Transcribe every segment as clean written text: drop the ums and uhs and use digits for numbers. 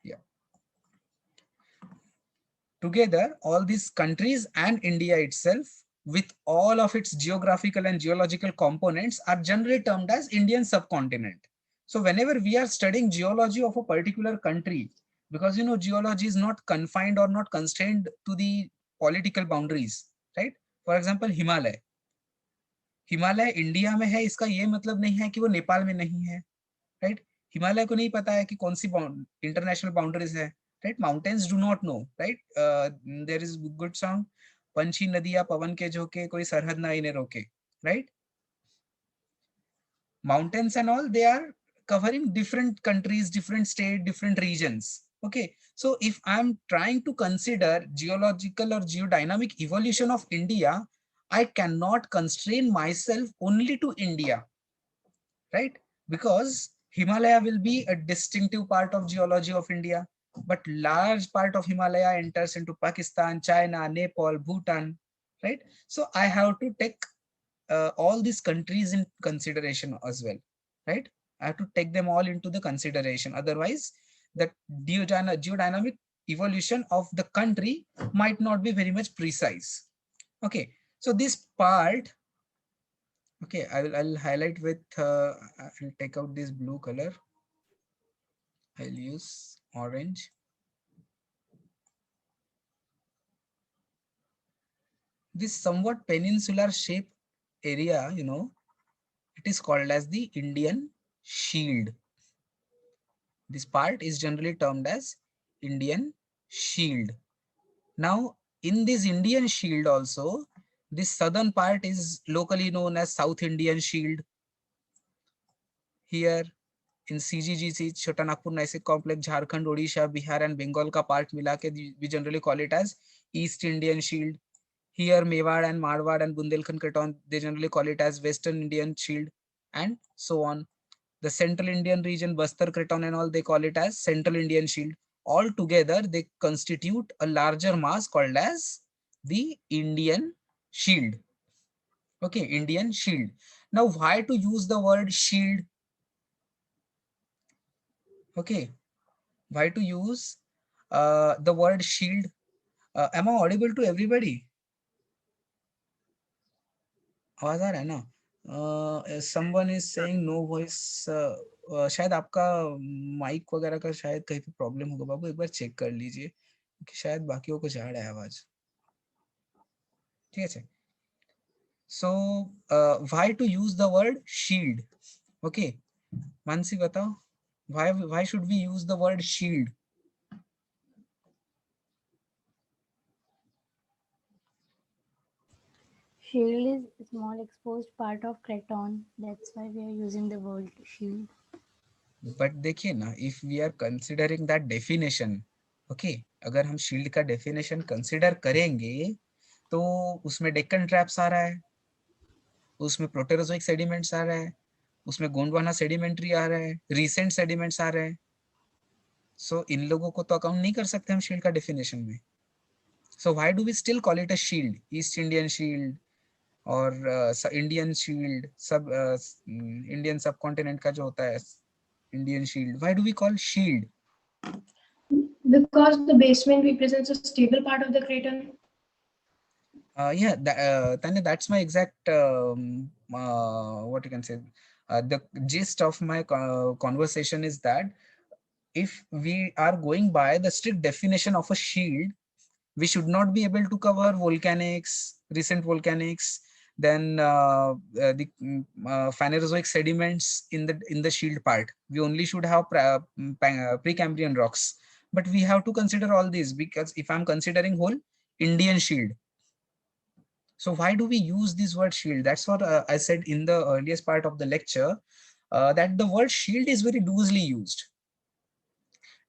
Yeah. Together, all these countries and India itself, with all of its geographical and geological components, are generally termed as Indian subcontinent. So whenever we are studying geology of a particular country, because you know geology is not confined or not constrained to the political boundaries, right? For example, Himalaya. Himalaya India में है, इसका ये मतलब नहीं है कि वो नेपाल में नहीं है, राइट? हिमालय को नहीं पता है कि कौन सी इंटरनेशनल बाउंड्रीज है, right? Mountains do not know, right? There is good song, पंछी नदियां पवन के झोंके, कोई सरहद ना इन्हें रोके, right? Mountains and all, they are covering different countries, different state, different regions. Okay, so if I'm trying to consider geological or geodynamic evolution of India, I cannot constrain myself only to India, right? Because Himalaya will be a distinctive part of geology of India, but large part of Himalaya enters into Pakistan, China, Nepal, Bhutan, right? So I have to take all these countries in consideration as well, right? I have to take them all into the consideration. Otherwise, the geodynamic evolution of the country might not be very much precise. Okay, so this part, okay, I'll highlight with, I'll take out this blue color. I'll use orange. This somewhat peninsular shape area, you know, it is called as the Indian Shield. This part is generally termed as Indian Shield. Now, in this Indian Shield also, this southern part is locally known as South Indian Shield. Here in CGGC, Chota Nagpur Naisik Complex, Jharkhand, Odisha, Bihar and Bengal ka part mila ke we generally call it as East Indian Shield. Here Mewar and Marwar and Bundelkhand Creton, they generally call it as Western Indian Shield, and so on. The Central Indian region, Bastar, Creton and all, they call it as Central Indian Shield. All together, they constitute a larger mass called as the Indian Shield. Okay, Indian Shield. Now, why to use the word shield? Okay, why to use the word shield? Am I audible to everybody? आवाज आ रहा है ना? Someone is saying no voice. शायद आपका mic वगैरह का शायद कहीं पे प्रॉब्लम होगा बाबू, एक बार चेक कर लीजिए कि शायद बाकियों को जा रहा है आवाज. ठीक है. So why to use the word shield? Okay, Mansi बताओ, why should we use the word shield? Shield is a small exposed part of Creton. That's why we are using the word shield. But देखिए ना, if we are considering that definition, okay, अगर हम shield का definition consider करेंगे तो उसमें Deccan traps आ रहा है, उसमें प्रोटेरोजोइक सेडिमेंट्स आ रहा है, उसमें गोंडवाना सेडिमेंट्री आ रहा है, रिसेंट सेडिमेंट्स आ रहे हैं. सो इन लोगों को तो अकाउंट नहीं कर सकते हम शील्ड का डेफिनेशन में. So why do we still call it a shield? East Indian shield और Indian shield, sub Indian subcontinent का जो होता है Indian shield, why do we call shield? Because the basement represents a stable part of the craton. Yeah, Tanya, that's my exact what you can say. The gist of my conversation is that if we are going by the strict definition of a shield, we should not be able to cover volcanics, recent volcanics, then the Phanerozoic sediments in the shield part. We only should have Precambrian rocks, but we have to consider all these, because if I'm considering whole Indian shield, so why do we use this word shield? That's what I said in the earliest part of the lecture, that the word shield is very loosely used.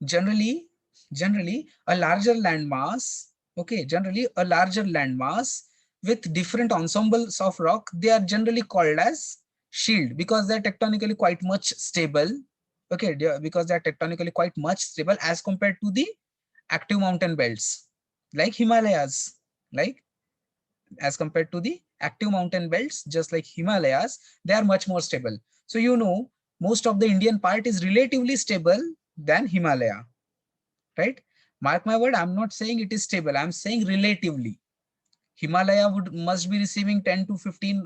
Generally, a larger landmass, okay, generally a larger landmass with different ensembles of rock, they are generally called as shield because they're tectonically quite much stable. Okay, because they're tectonically quite much stable as compared to the active mountain belts like Himalayas, like as compared to the active mountain belts, just like Himalayas, they are much more stable. So, you know, most of the Indian part is relatively stable than Himalaya. right? Mark my word, I'm not saying it is stable. I'm saying relatively. Himalaya must be receiving 10 to 15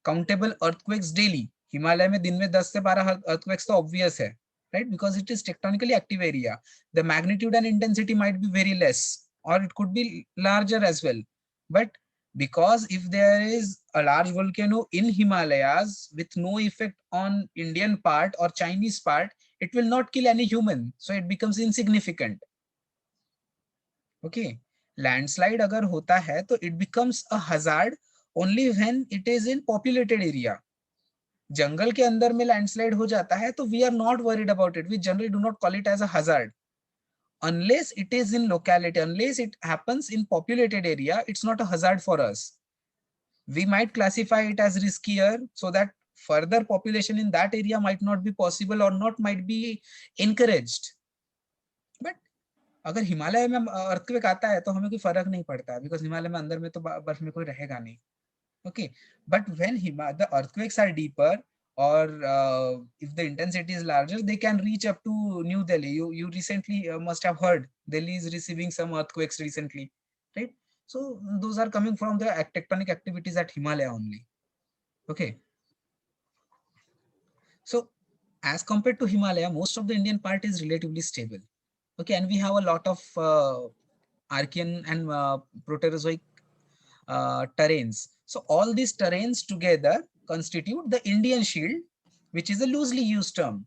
countable earthquakes daily. Himalaya में दिन में 10 से 12 earthquakes तो obvious है, right? Because it is tectonically active area. The magnitude and intensity might be very less, or it could be larger as well. But because if there is a large volcano in Himalayas with no effect on Indian part or Chinese part, it will not kill any human. So it becomes insignificant. Okay. Landslide अगर होता है तो it becomes a hazard only when it is in populated area. जंगल के अंदर में landslide हो जाता है तो we are not worried about it. We generally do not call it as a hazard unless it is in locality, unless it happens in populated area. It's not a hazard for us. We might classify it as riskier so that further population in that area might not be possible or not might be encouraged. But अगर हिमालय में earthquake आता है तो हमें कोई फर्क नहीं पड़ता, बिकॉज हिमालय में अंदर में तो बर्फ में कोई रहेगा नहीं. Okay, but when the earthquakes are deeper, or if the intensity is larger, they can reach up to New Delhi. You recently must have heard Delhi is receiving some earthquakes recently, right? So those are coming from the tectonic activities at Himalaya only. Okay, so as compared to Himalaya, most of the Indian part is relatively stable. Okay, and we have a lot of Archean and Proterozoic terrains. So all these terrains together constitute the Indian shield, which is a loosely used term.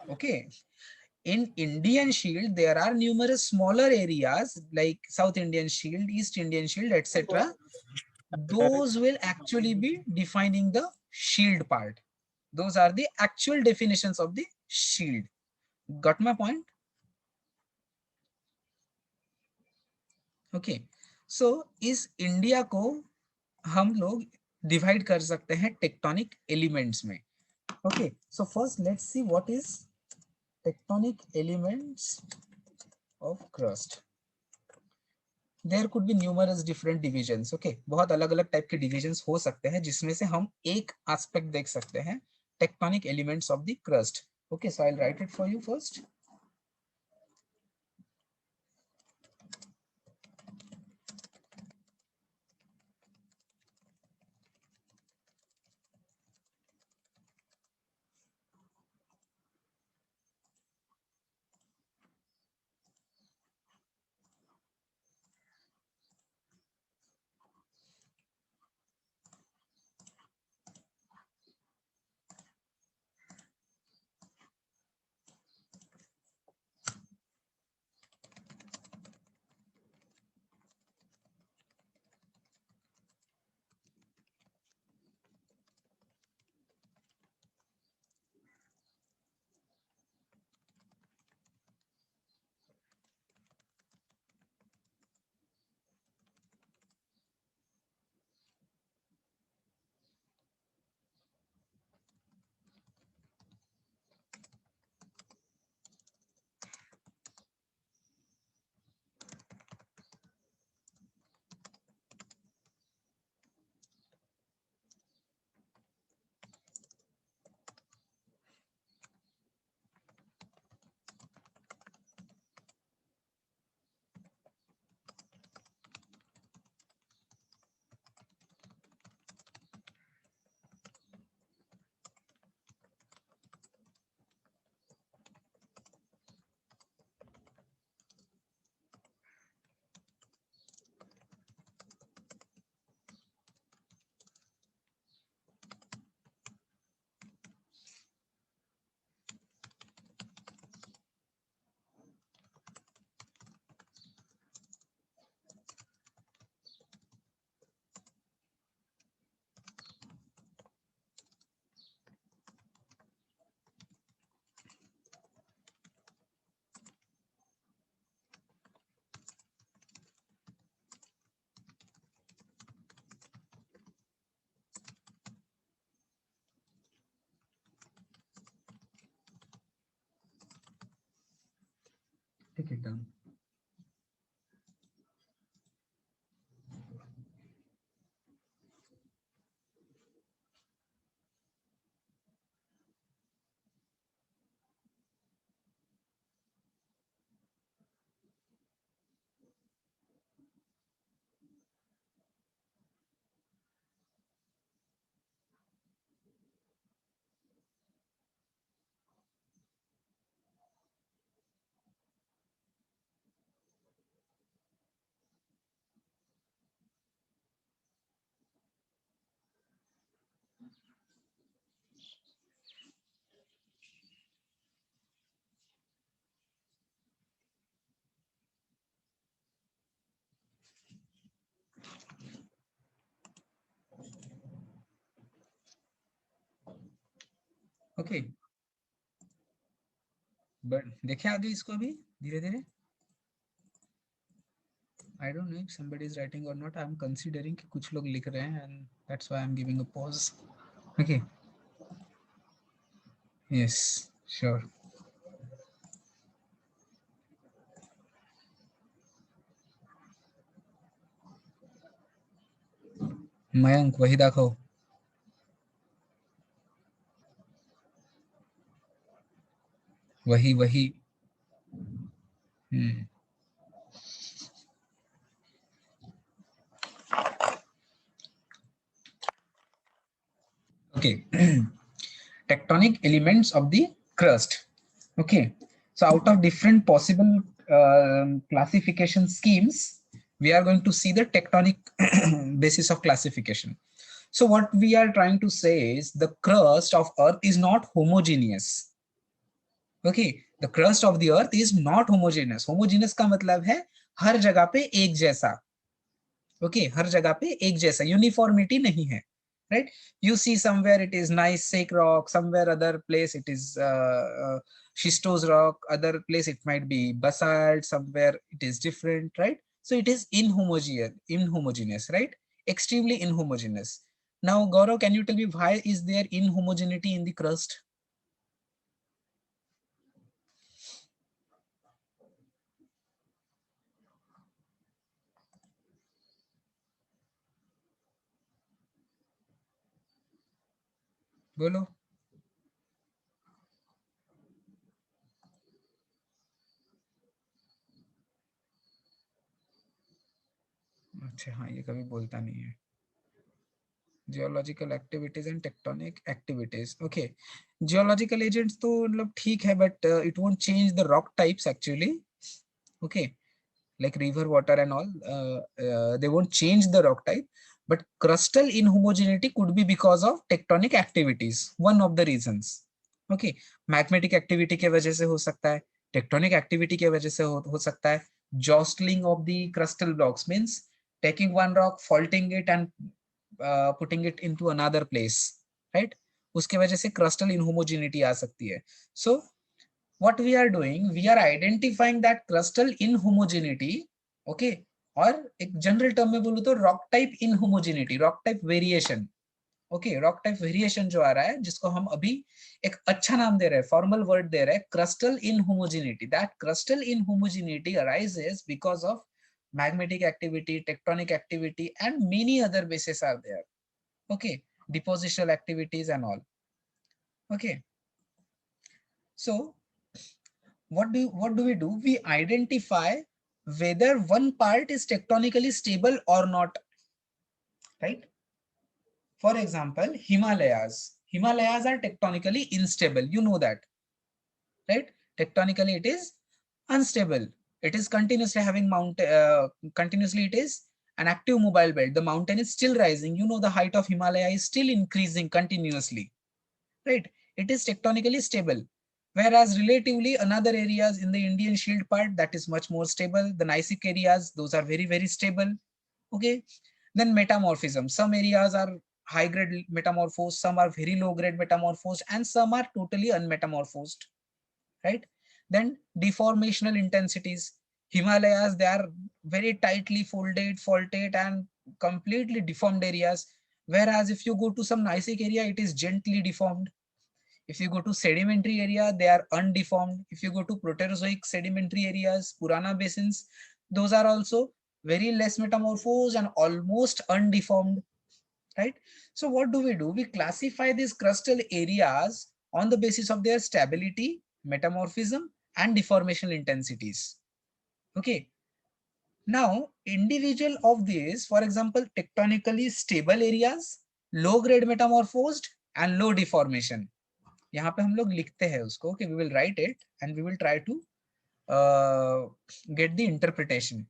Okay. In Indian shield, there are numerous smaller areas like South Indian shield, East Indian shield, etc. Those will actually be defining the shield part. Those are the actual definitions of the shield. Got my point? Okay. So इस India को हम लोग divide कर सकते हैं tectonic elements में. Okay, so first let's see what is tectonic elements of crust. There could be numerous different divisions. Okay, बहुत अलग अलग टाइप के डिविजन्स हो सकते हैं जिसमें से हम एक एस्पेक्ट देख सकते हैं, tectonic elements of the crust. Okay, so I will write it for you first. Take it down. Okay, but देखे आगे इसको भी धीरे धीरे. I don't know if somebody is writing or not. I'm considering कि कुछ लोग लिख रहे हैं and that's why I'm giving a pause. Okay. Yes, sure. Mayank वही दाखव. वही वही. Okay. Tectonic elements of the crust. Okay. So out of different possible classification schemes, we are going to see the tectonic basis of classification. So what we are trying to say is the crust of Earth is not homogeneous. Okay, the crust of the Earth is not homogeneous. Homogeneous का मतलब है हर जगह पे एक जैसा. Okay, हर जगह पे एक जैसा, uniformity नहीं है. Right? You see somewhere it is nice sake rock, somewhere other place it is schistose rock, other place it might be basalt, somewhere it is different, right? So it is inhomogeneous, right? Extremely inhomogeneous. Now, Gaurav, can you tell me why is there inhomogeneity in the crust? बोलो. अच्छा हाँ, ये कभी बोलता नहीं है. Geological activities and tectonic activities. Okay, geological agents तो मतलब ठीक है, but it won't change the rock types actually. Okay, like river water and all, they won't change the rock type, but crustal inhomogeneity could be because of tectonic activities, one of the reasons. Okay, magmatic activity के वजह से हो सकता है, tectonic activity के वजह से हो सकता है. Jostling of the crustal blocks means taking one rock, faulting it and putting it into another place, right? उसके वजह से crustal inhomogeneity आ सकती है. So what we are doing, we are identifying that crustal inhomogeneity. Okay, और एक general term में बोलूं तो rock type inhomogeneity, rock type variation. Okay, rock type variation जो आ रहा है, जिसको हम अभी एक अच्छा नाम दे रहे हैं, फॉर्मल वर्ड दे रहे हैं, crustal inhomogeneity. That crustal inhomogeneity arises because of magmatic activity, tectonic activity and many other bases are there. Okay, depositional activities and all. Okay, so what do we do? We identify whether one part is tectonically stable or not, right? For example, Himalayas are tectonically unstable, you know that, right? Tectonically it is unstable. It is continuously having continuously it is an active mobile belt. The mountain is still rising, you know, the height of Himalaya is still increasing continuously, right? It is tectonically stable. Whereas relatively another areas in the Indian shield part, that is much more stable. The gneissic areas, those are very, very stable. Okay. Then metamorphism. Some areas are high grade metamorphosed, some are very low grade metamorphosed, and some are totally unmetamorphosed, right? Then deformational intensities. Himalayas, they are very tightly folded, faulted, and completely deformed areas. Whereas if you go to some gneissic area, it is gently deformed. If you go to sedimentary area, they are undeformed. If you go to Proterozoic sedimentary areas, Purana basins, those are also very less metamorphosed and almost undeformed, right? So what do? We classify these crustal areas on the basis of their stability, metamorphism, and deformational intensities. Okay. Now, individual of these, for example, tectonically stable areas, low grade metamorphosed, and low deformation. यहाँ पे हम लोग लिखते हैं उसको कि we will write it and we will try to get the interpretation.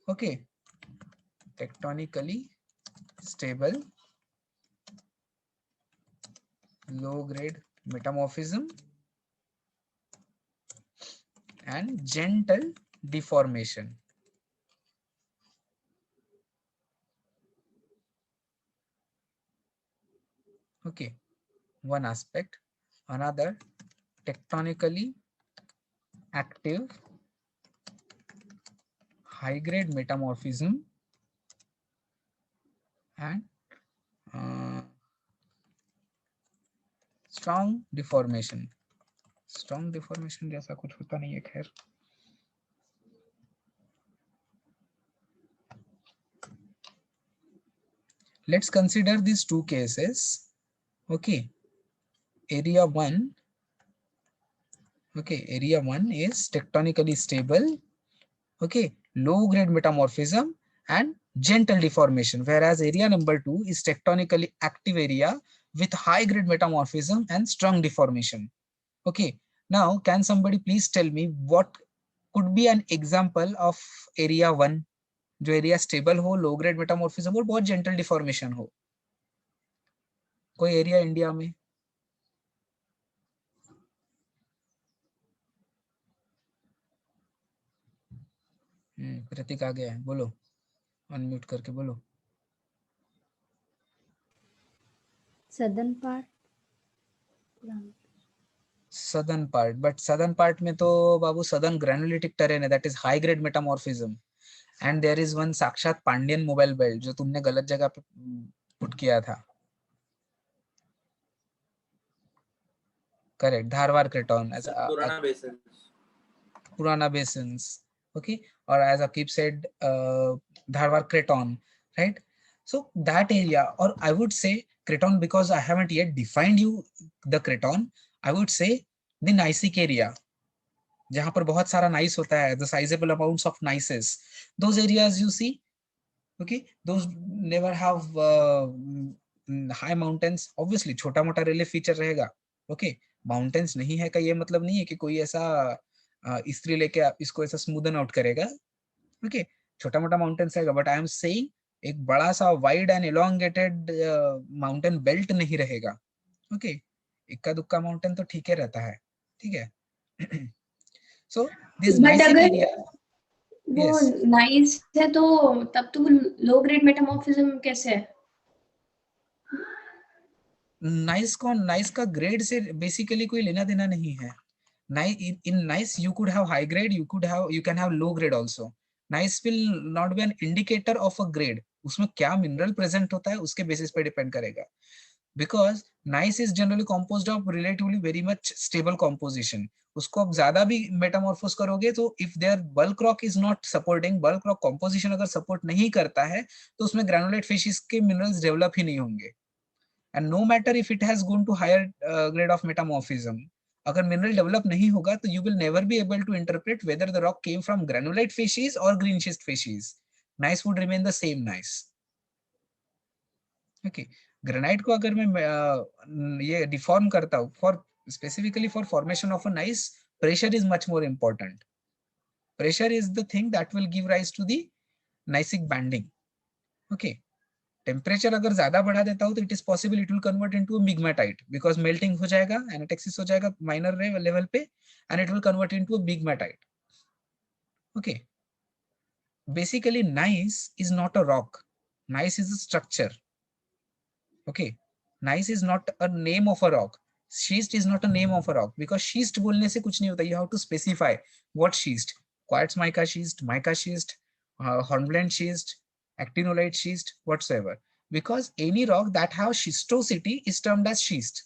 Okay, tectonically stable, low grade metamorphism and gentle deformation. Okay, one aspect. another tectonically active high grade metamorphism and strong deformation. Strong deformation जैसा कुछ होता नहीं है खैर. Let's consider these two cases. Okay, area 1. Okay, area 1 is tectonically stable. Okay, low grade metamorphism and gentle deformation, whereas area number 2 is tectonically active area with high grade metamorphism and strong deformation. Okay, now can somebody please tell me what could be an example of area 1 जो area stable हो, low grade metamorphism हो, बहुत gentle deformation हो? कोई area India में? प्रतीक आ गया है, बोलो, अनम्यूट करके बोलो. Southern part. Southern part, but southern part में तो बाबू सदर्न ग्रेनुलेटिक टेरेन है, that is high grade metamorphism. And there is one साक्षात पांडियन मोबाइल बेल्ट जो तुमने गलत जगह पे पुट किया था. करेक्ट, धारवाड़ क्रेटॉन एज पुराना basins. Okay, or as Akib said, Dharwar Creton, right? So that area, or I would say Creton, because I haven't yet defined you the Creton, I would say the Gneissic area, जहाँ पर बहुत सारा nice होता है, the sizable amounts of nices, those areas you see, okay, those never have high mountains. Obviously छोटा मोटा relief feature रहेगा. Okay, mountains नहीं है का ये मतलब नहीं है कि कोई ऐसा स्त्री लेके इसको ऐसा स्मूदन आउट करेगा. ओके, छोटा मोटा माउंटेन्स रहेगा, बट आई एम सेइंग एक बड़ा सा wide and elongated mountain belt नहीं रहेगा. ओके, इक्का दुक्का माउंटेन तो ठीक है रहता है. ठीक है. सो दिस बट नाइसिक अगर एरिया, वो यस, नाइस है तो तब तो लो ग्रेड मेटामॉर्फिज्म कैसे है? नाइस को नाइस का ग्रेड से बेसिकली कोई लेना देना नहीं है. In nice you could have high grade, you can have low grade also. Nice will not be an indicator of a grade. उसमें क्या मिनरल प्रेजेंट होता है उसके बेसिस पे डिपेंड करेगा. Because nice is generally composed of relatively very much stable composition. उसको आप ज्यादा भी मेटामॉर्फोस करोगे तो if their bulk rock is not supporting, bulk rock composition अगर सपोर्ट नहीं करता है तो उसमें ग्रेनुलेट फिशिस के मिनरल्स डेवलप ही नहीं होंगे. And no matter if it has gone to higher grade of metamorphism, अगर मिनरल डेवलप नहीं होगा तो you will never be able to interpret whether the rock came from granulate facies or green schist facies. Gneiss would remain the same gneiss. Okay, granite को अगर मैं ये deform करता हूँ for specifically for formation of a gneiss, pressure is much more important. Pressure is the thing that will give rise to the gneissic banding. Okay, temperature अगर ज्यादा बढ़ा देता हूं तो it is possible it will convert into migmatite, because melting हो जाएगा, anatexis हो जाएगा माइनर लेवल पे, and it will convert into migmatite. Okay, basically gneiss is not a rock, gneiss is a structure. Okay, gneiss is not a name of a rock, schist is not a name of a rock, because schist बोलने से कुछ नहीं होता. You have to specify what schist, quartz mica schist, hornblende schist, actinolite schist, whatsoever. Because any rock that has schistosity is termed as schist.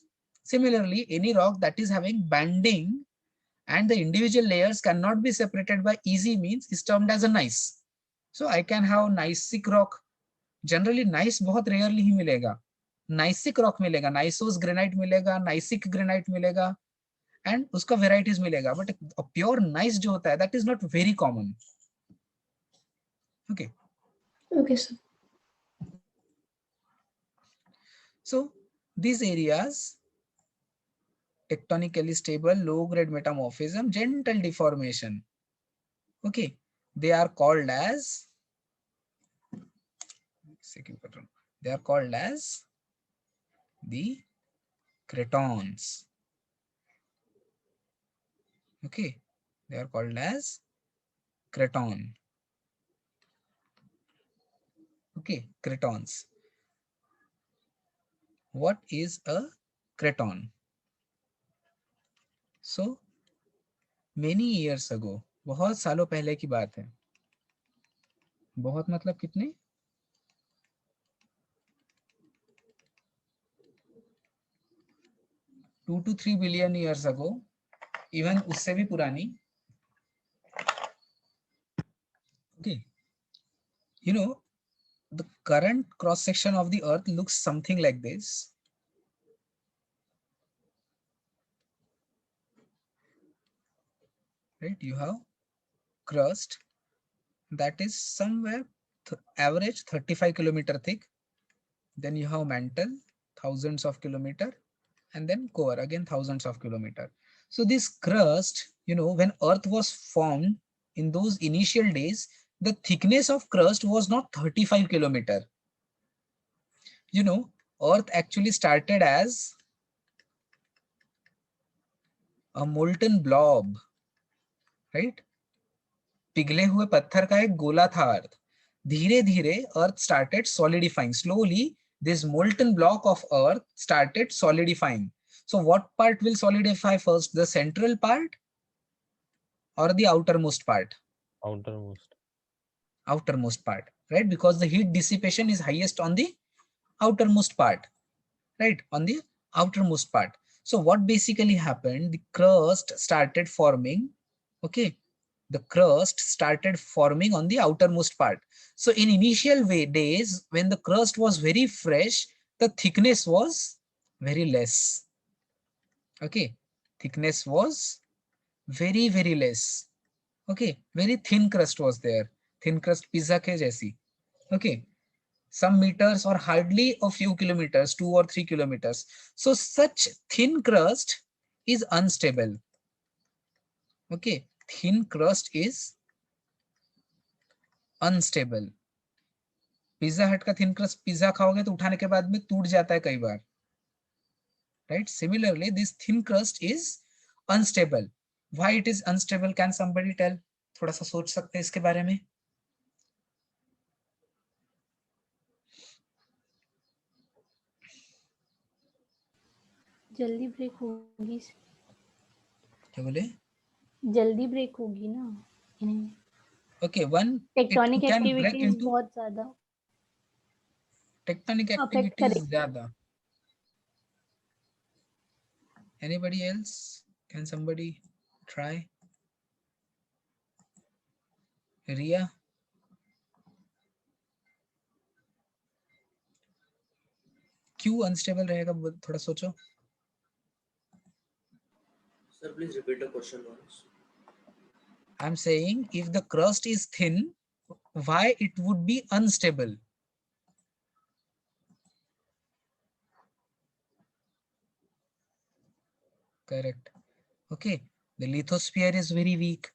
Similarly, any rock that is having banding and the individual layers cannot be separated by easy means is termed as a gneiss. So I can have gneissic rock. Generally gneiss बहुत rarely ही मिलेगा. gneissic rock मिलेगा, gneiss granite मिलेगा, gneissic granite मिलेगा, and उसका varieties मिलेगा. But pure gneiss जो होता है that is not very common. Okay. Okay, sir. So these areas, tectonically stable, low grade metamorphism, gentle deformation, okay, they are called as, they are called as the cretons. Okay, they are called as creton. Okay, cretons. What is a creton? So many years ago, बहुत सालों पहले की बात है. बहुत मतलब कितने? 2 to 3 billion years ago, even उससे भी पुरानी. Okay, you know, the current cross section of the earth looks something like this. Right, you have crust that is somewhere average 35 kilometer thick. Then you have mantle, thousands of kilometer, and then core again thousands of kilometer. So this crust, you know, when earth was formed in those initial days, the thickness of crust was not 35 kilometer. You know, earth actually started as a molten blob, right? पिघले हुए पत्थर का एक गोला था earth. धीरे धीरे earth started solidifying. Slowly this molten block of earth started solidifying. So what part will solidify first, the central part or the outermost part? Outermost part, right? Because the heat dissipation is highest on the outermost part, right? On the outermost part. So what basically happened, the crust started forming. Okay, the crust started forming on the outermost part. So in initial days, when the crust was very fresh, the thickness was very less. Okay, thickness was very, very less. Okay, very thin crust was there. Thin crust pizza ke jaisi. Okay, some meters or hardly a few kilometers, 2 or 3 kilometers. So such thin crust is unstable. Okay, thin crust is unstable. Pizza हट का thin crust pizza खाओगे तो उठाने के बाद में टूट जाता है कई बार, right? Similarly this thin crust is unstable. Why it is unstable, can somebody tell? थोड़ा सा सोच सकते हैं इसके बारे में. जल्दी ब्रेक होगी. क्या बोले? जल्दी ब्रेक होगी ना इन्हें. Okay, one tectonic can break activities into, बहुत ज्यादा टेक्टोनिक अफेक्ट एक्टिविटीज करेगी. ज्यादा. Anybody else? Can somebody try? Ria? क्यों अनस्टेबल रहेगा, थोड़ा सोचो. Sir, please repeat the question once. I'm saying if the crust is thin, why it would be unstable? Correct. Okay, the lithosphere is very weak.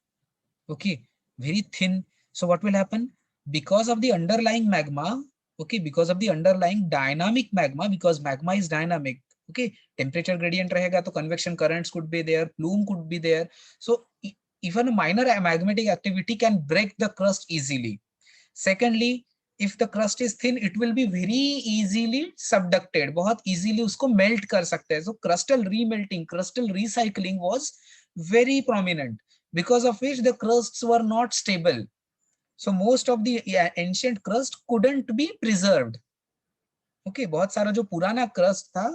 Okay, very thin. So what will happen? Because of the underlying magma, okay, because of the underlying dynamic magma, because magma is dynamic, okay, temperature gradient rahega to convection currents could be there, plume could be there. So even a minor magmatic activity can break the crust easily. Secondly, if the crust is thin, it will be very easily subducted. बहुत easily उसको melt कर सकते हैं. So crustal remelting, crustal recycling was very prominent, because of which the crusts were not stable. So most of the ancient crust couldn't be preserved. Okay, बहुत सारा जो पुराना crust था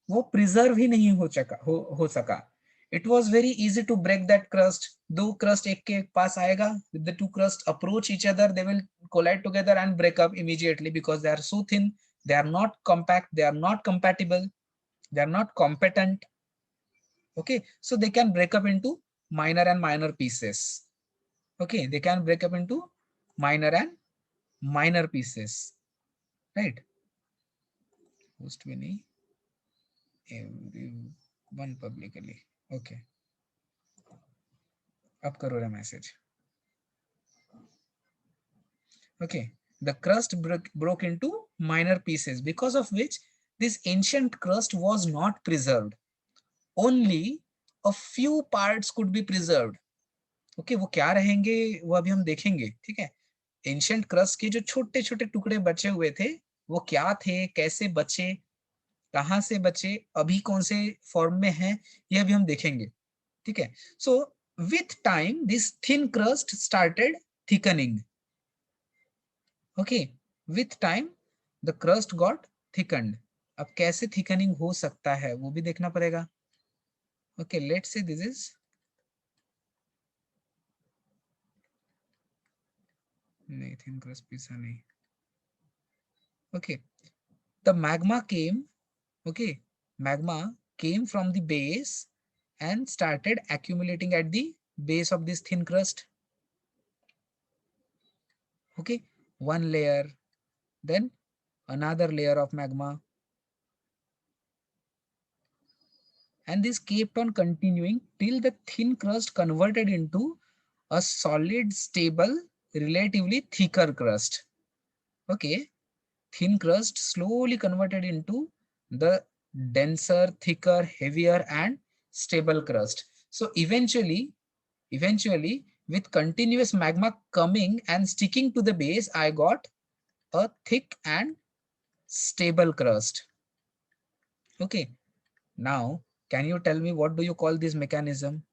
वो preserve ही नहीं हो सका. It was very easy to break that crust. दो crust एक के पास आएगा, if the two crust approach each other, they will collide together and break up immediately, because they are so thin, they are not compact, they are not compatible, they are not competent. Okay, so they can break up into minor and minor pieces. Okay, they can break up into minor and minor pieces, right? Post Vinny, everyone publicly. Okay, up karo ra message. Okay, the crust broke into minor pieces, because of which this ancient crust was not preserved. Only a few parts could be preserved. Okay, वो क्या रहेंगे वो अभी हम देखेंगे, ठीक है? Ancient crust के जो छोटे छोटे टुकड़े बचे हुए थे वो क्या थे, कैसे बचे, कहां से बचे, अभी कौन से फॉर्म में है, ये अभी हम देखेंगे. ठीक है. So with time this thin crust started thickening. Okay, with time the crust got thickened. अब कैसे thickening हो सकता है वो भी देखना पड़ेगा. Okay, let's say this is नहीं, thin crust पिसा नहीं. Okay, the magma came. Okay, magma came from the base and started accumulating at the base of this thin crust. Okay, one layer, then another layer of magma, and this kept on continuing till the thin crust converted into a solid, stable, relatively thicker crust. Okay, thin crust slowly converted into the denser, thicker, heavier and stable crust. So eventually with continuous magma coming and sticking to the base, I got a thick and stable crust. Okay, now can you tell me what do you call this mechanism?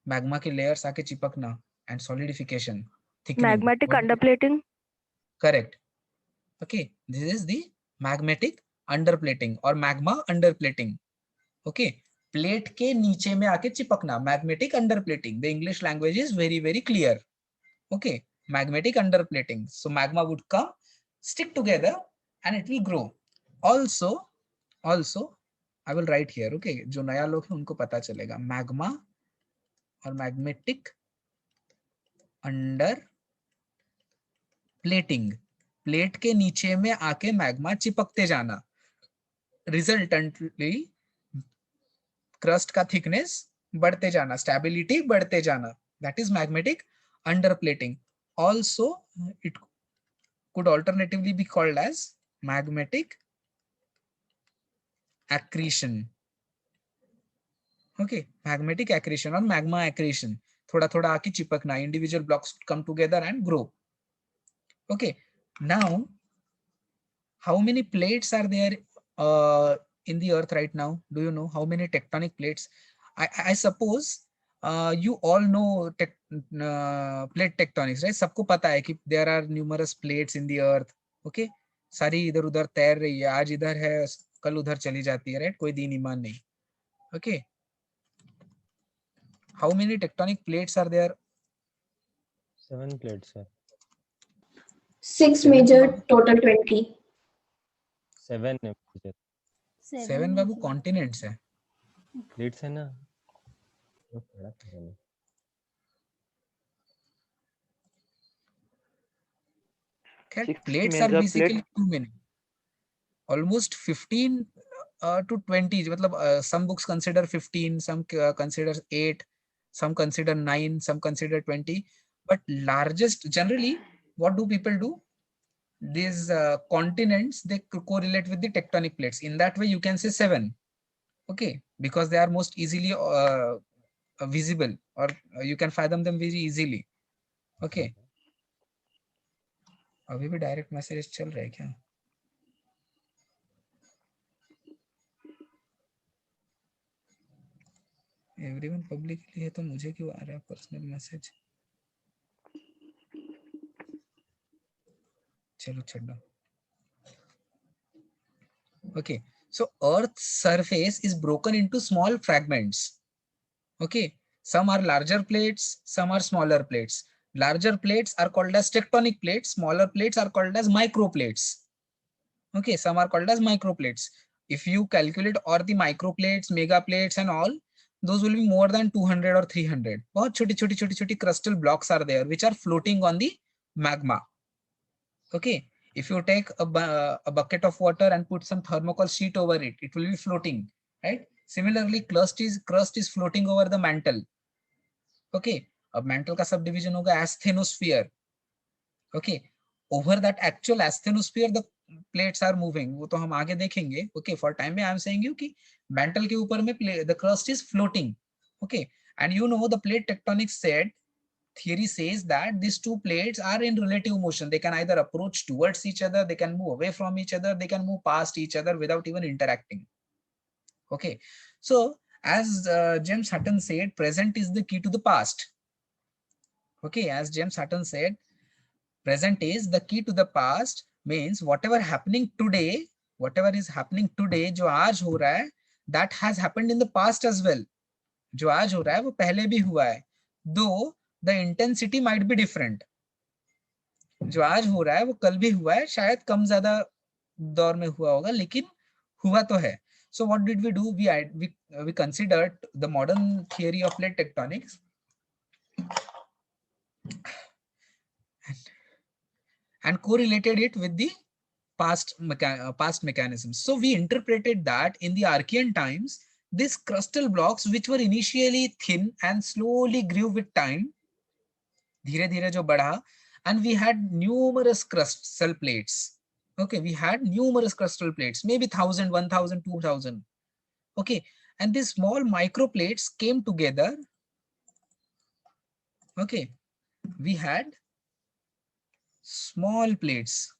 Magma के layers आके चिपकना and solidification, thickening. Magmatic What do you- underplating. Correct. Okay, this is the magmatic underplating or magma underplating. Okay, plate के नीचे में आके चिपकना, magmatic underplating. The English language is very, very clear. Okay, magmatic underplating. So magma would come, stick together and it will grow. Also I will write here. Okay, जो नया लोग हैं उनको पता चलेगा. Magma और magmatic अंडर प्लेटिंग, प्लेट के नीचे में आके मैग्मा चिपकते जाना, रिजल्टेंटली क्रस्ट का थिकनेस बढ़ते जाना, स्टेबिलिटी बढ़ते जाना, that is magmatic underplating. Also it could alternatively be called as magmatic accretion. Okay, magmatic accretion और मैग्मा एक्रीशन, थोड़ा थोड़ा आके चिपकना, individual blocks come together and grow. Okay, now how many plates are there in the earth right now? Do you know how many tectonic plates? I suppose you all know plate tectonics, right? सबको पता है कि there are numerous plates in the earth. Okay, सारी इधर उधर तैर रही है, आज इधर है कल उधर चली जाती है, right? कोई दीन ईमान नहीं. Okay, how many tectonic plates are there? 7 plates, sir. 6 Seven major, babu. total 20. 7 major Seven Babu continents है. plates है ना. वो पढ़ा था मैंने. Okay, plates are basically too many. Almost 15 to 20. मतलब some books consider 15, some consider 8, some consider 9, some consider 20. But largest, generally, what do people do? These continents, they correlate with the tectonic plates. In that way, you can say 7. Okay, because they are most easily visible, or you can fathom them very easily. Okay. अभी भी direct message चल रहा है क्या? Everyone publicly है तो मुझे क्यों आ रहा है पर्सनल मैसेज? चलो छोड़ो. Okay, so Earth's surface is broken into small fragments. Okay, some are larger plates, some are smaller plates. Larger plates are called as tectonic plates, smaller plates are called as microplates. Okay, some are called as microplates. If you calculate all the microplates, megaplates and all, those will be more than 200 or 300. बहुत छोटी crustal blocks are there which are floating on the magma. Okay, if you take a bucket of water and put some thermocol sheet over it, it will be floating, right? Similarly, crust is floating over the mantle. Okay, अब mantle का subdivision होगा asthenosphere. Okay, over that actual asthenosphere the plates are moving. वो तो हम आगे देखेंगे. Okay, for time being I am saying you कि mantle के ऊपर में the crust is floating. Okay, and you know the plate tectonics said, theory says that these two plates are in relative motion. They can either approach towards each other, they can move away from each other, they can move past each other without even interacting. Okay, so as James Hutton said, present is the key to the past. Okay, as James Hutton said, present is the key to the past, means whatever happening today, whatever is happening today, जो आज हो रहा है, that has happened in the past as well. जो आज हो रहा है वो पहले भी हुआ है, though the intensity might be different. जो आज हो रहा है वो कल भी हुआ है, शायद कम ज्यादा दौर में हुआ होगा, लेकिन हुआ तो है. So what did we do? We considered the modern theory of plate tectonics and correlated it with the past mechanisms. So we interpreted that in the Archean times, these crustal blocks, which were initially thin and slowly grew with time, धीरे धीरे जो बढ़ा, and we had numerous crustal plates. Okay, we had numerous crustal plates, maybe 1,000, 1,000, 2,000. Okay, and these small microplates came together. Okay, we had small plates,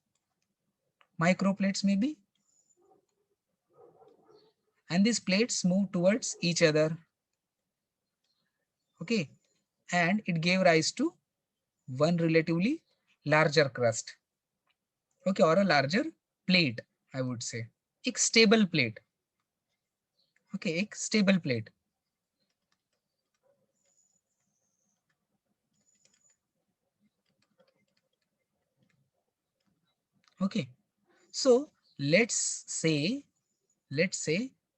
microplates maybe, and these plates move towards each other. Okay, and it gave rise to one relatively larger crust. Okay, or a larger plate, I would say. एक stable plate. Okay, एक stable plate. Okay, so let's say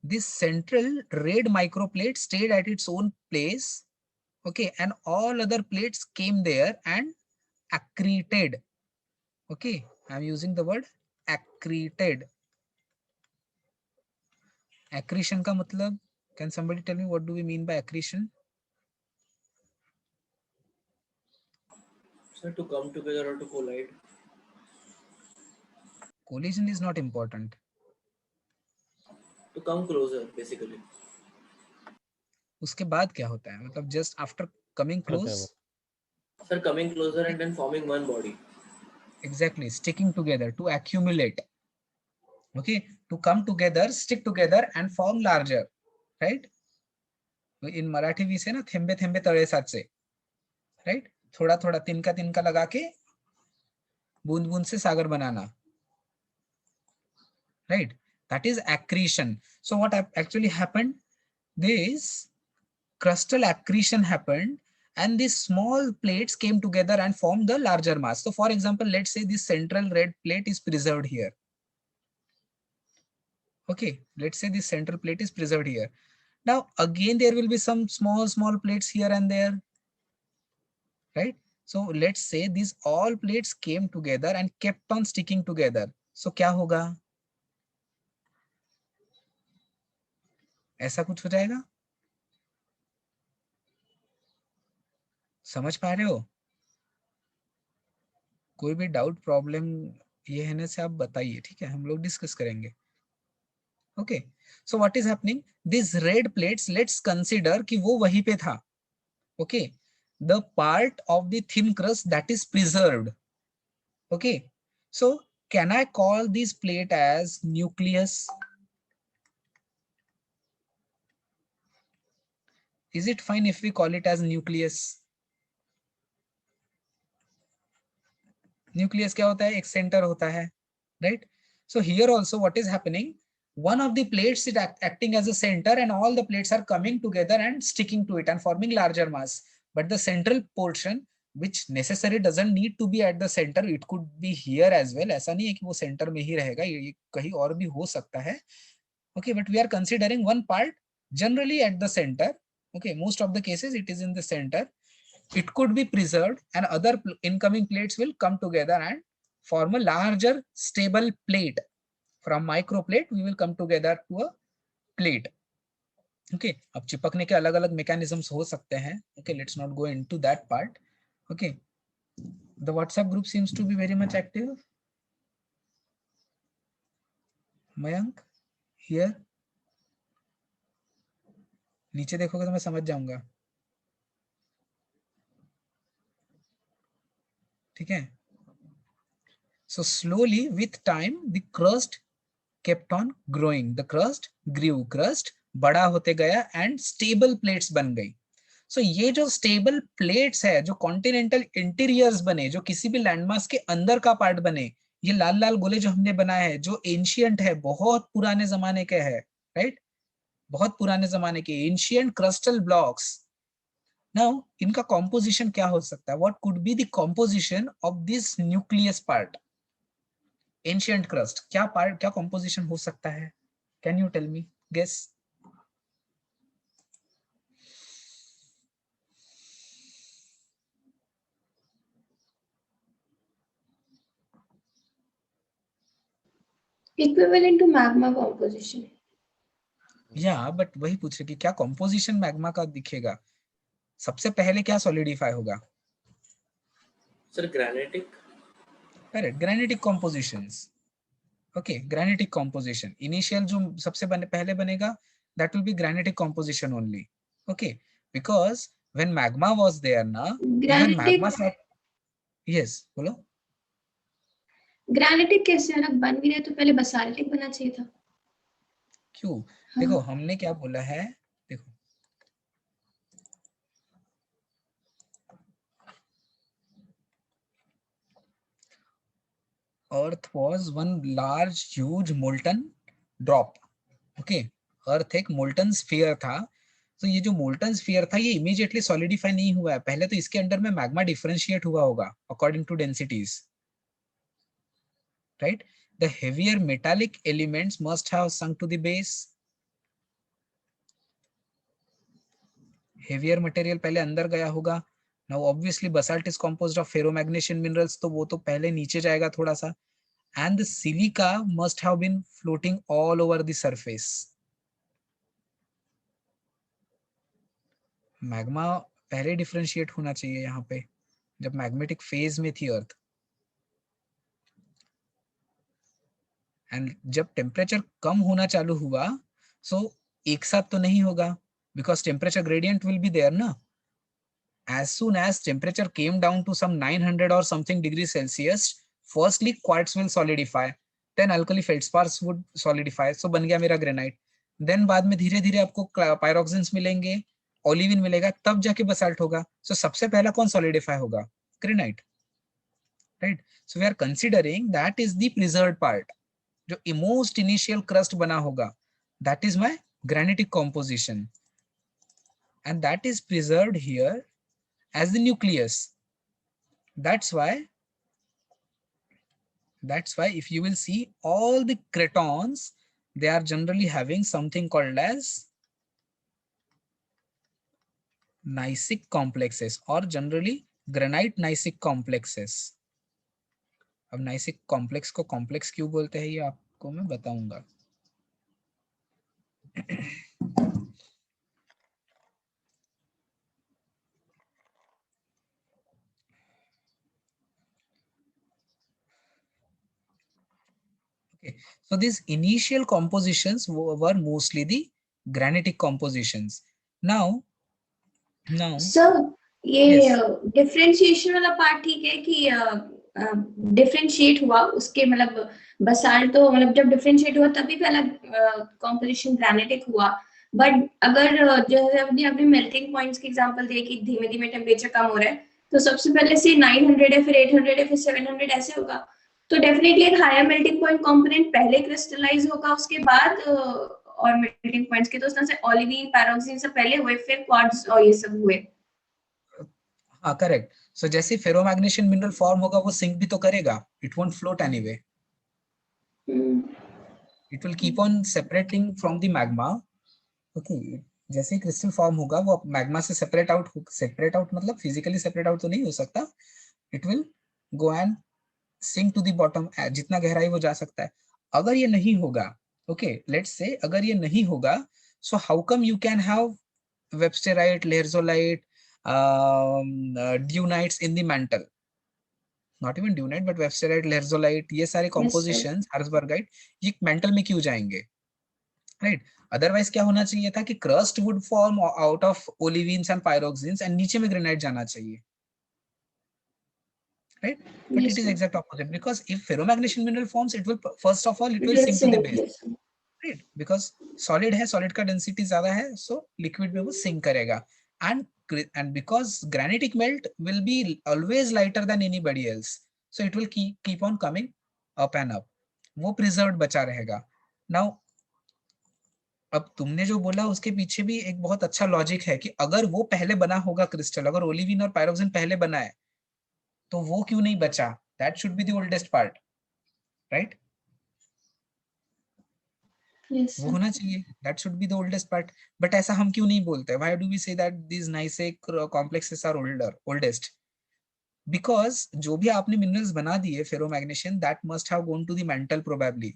this central red microplate stayed at its own place. Okay, and all other plates came there and accreted. Okay, I'm using the word accreted. Accretion का मतलब, can somebody tell me what do we mean by accretion? Sir, to come together or to collide. Collision is not important. To come closer, basically. उसके बाद क्या होता है, मतलब just after coming close? Sir, coming closer and then forming one body. Exactly, sticking together, to accumulate. Okay, to come together, stick together and form larger, right? In Marathi we say ना, थेंबे थेंबे तळे साचे, right? थोड़ा थोड़ा तिनका तिनका लगा के बूंद बूंद से सागर बनाना, right? That is accretion. So what actually happened? This crustal accretion happened, and these small plates came together and formed the larger mass. So for example, let's say this central red plate is preserved here. Okay, let's say this central plate is preserved here. Now again there will be some small plates here and there, right? So let's say these all plates came together and kept on sticking together. So क्या होगा? ऐसा कुछ हो जाएगा? समझ पा रहे हो? कोई भी डाउट प्रॉब्लम ये है ना से आप बताइए, ठीक है, हम लोग डिस्कस करेंगे. Okay, so what is happening? These red plates, let's consider कि वो वहीं पे था. Okay, the part of the thin crust that is preserved. Okay, so can I call this plate as nucleus? Is it fine if we call it as nucleus? Nucleus क्या होता है? एक center होता है, right? So here also what is happening? One of the plates is acting as a center, and all the plates are coming together and sticking to it and forming larger mass. But the central portion, which necessarily doesn't need to be at the center, it could be here as well. ऐसा नहीं है कि वो center में ही रहेगा, ये कहीं और भी हो सकता है. Okay, but we are considering one part generally at the center. Okay, most of the cases it is in the center. It could be preserved, and other incoming plates will come together and form a larger stable plate. From microplate we will come together to a plate. Okay, अब चिपकने के अलग अलग mechanisms हो सकते हैं. Okay, let's not go into that part. Okay, the WhatsApp group seems to be very much active. Mayank, here. नीचे देखोगे तो मैं समझ जाऊंगा. ठीक है. So slowly with time the crust kept on growing. The crust grew. Crust बड़ा होते गया एंड स्टेबल प्लेट्स बन गई। सो ये जो स्टेबल प्लेट्स है, जो कॉन्टिनेंटल इंटीरियर्स बने, जो किसी भी लैंडमास के अंदर का पार्ट बने, ये लाल लाल गोले जो हमने बनाए हैं, जो एंशियंट है, बहुत पुराने जमाने के है, राइट, बहुत पुराने जमाने के एंशियंट क्रिस्टल ब्लॉक्स। नाउ इनका कॉम्पोजिशन क्या हो सकता है? What could be the composition of this nucleus part, ancient crust? क्या पार्ट, क्या कॉम्पोजिशन हो सकता है? Can you tell me, guess? Equivalent to magma composition. या बट वही पूछ रहे कि क्या कॉम्पोजिशन मैग्मा का दिखेगा? सबसे पहले क्या सॉलिडिफाई होगा? Sir granitic. Correct, granitic compositions. Okay, granitic composition initial जो सबसे पहले बनेगा, that will be granitic composition only. Okay, because when magma was there na, even magma Granitic, yes, बोलो। ग्रेनाइटिक कैसे अलग बन भी रहे तो पहले बसाल्टिक बनना चाहिए था। क्यों? हाँ। देखो हमने क्या बोला है, देखो earth was one large huge molten drop. Okay, अर्थ एक मोल्टन स्फीयर था। तो ये जो मोल्टन स्फीयर था, ये इमीडिएटली सॉलिडिफाई नहीं हुआ है, पहले तो इसके अंदर में मैग्मा डिफरेंशिएट हुआ होगा according to densities, right? The heavier metallic elements must have sunk to the base. Heavier material पहले अंदर गया होगा। Now obviously basalt is composed of ferromagnesian minerals, तो वो तो पहले नीचे जाएगा थोड़ा सा। And the silica must have been floating all over the surface. Magma पहले डिफरेंशिएट होना चाहिए यहाँ पे, जब मैग्मेटिक फेज में थी अर्थ। एंड जब टेम्परेचर कम होना चालू हुआ, सो एक साथ तो नहीं होगा, because temperature gradient will be there ना। As soon as temperature came down to some 900 or something degrees Celsius, firstly quartz will solidify, then alkali feldspars would solidify, so बन गया मेरा ग्रेनाइट। देन बाद में धीरे धीरे आपको पायरोक्सिन्स मिलेंगे, ओलिविन मिलेगा, तब जाके बसाल्ट होगा। सो सबसे पहला कौन सॉलिडिफाई होगा? Granite, right? So we are considering that is the preserved part, जो मोस्ट इनिशियल क्रस्ट बना होगा, that is my granitic composition, and that is preserved here as the nucleus. That's why if you will see all the cratons, they are generally having something called as gneissic complexes, or generally granite gneissic complexes. अब gneissic complex को complex क्यों बोलते हैं, ये आपको मैं बताऊंगा। Okay, so these initial compositions were mostly the granitic compositions. Now sir ये yes, डिफरेंशिएशन वाला पार्ट ठीक है कि डिफरेंशिएट हुआ उसके मतलब बसाल्ट, तो मतलब जब डिफरेंशिएट हुआ तभी पहला कॉम्पोजिशन ग्रेनाइटिक हुआ। बट अगर जैसे आपने मेल्टिंग पॉइंट्स के एग्जांपल दिए कि धीमे धीमे टेम्परेचर कम हो रहा है, तो सबसे पहले से 900 है, फिर 800 है, फिर 700 ऐसे होगा, तो डेफिनेटली एक हायर मेल्टिंग पॉइंट कंपोनेंट पहले क्रिस्टलाइज होगा, उसके बाद और मेल्टिंग पॉइंट्स के, तो उसमें से ओलिविन, पैरोक्सिन सब पहले हुए, फिर क्वार्ट्ज और ये सब हुए। हाँ करेक्ट। सो जैसे फेरोमैग्नीशियन मिनरल फॉर्म होगा, वो सिंक भी तो करेगा, it won't float anyway, it will keep on separating from the magma. Okay, जैसे क्रिस्टल फॉर्म होगा, वो मैग्मा से सेपरेट आउट मतलब फिजिकली सेपरेट आउट तो नहीं हो सकता, it will go and sink to the bottom, जितना गहराई वो जा सकता है। अगर ये नहीं होगा, ओके लेट्स से अगर ये नहीं होगा, so how come you can have websterite, lherzolite, dunites in the mantle, not even dunite but websterite, lherzolite, ये सारे कॉम्पोजिशंस, हार्सबर्गाइट, ये मेंटल में क्यों जाएंगे, राइट? अदरवाइज क्या होना चाहिए था कि crust would form out of olivines and pyroxenes and नीचे में ग्रेनाइट जाना चाहिए, right? But Yes, it is sir. exact opposite, because if ferromagnesian mineral forms, it will first of all it will Yes, sink to the sir. base, Yes, sir. Right, because solid है, solid का density ज्यादा है, so liquid में वो sink करेगा. And because granitic melt will be always lighter than anybody else, so it will keep on coming up and up. वो preserved बचा रहेगा. Now अब तुमने जो बोला उसके पीछे भी एक बहुत अच्छा लॉजिक है कि अगर वो पहले बना होगा क्रिस्टल, अगर ओलिविन और पायरोक्सिन पहले बना है तो वो क्यों नहीं बचा? That should be the oldest part, right? Yes, वो sir. होना चाहिए, that should be the oldest part. But ऐसा हम क्यों नहीं बोलते? Why do we say that these gneissic complexes are oldest? Because जो भी आपने मिनरल्स बना दिए ferromagnesian, that must have gone to the mantle probably.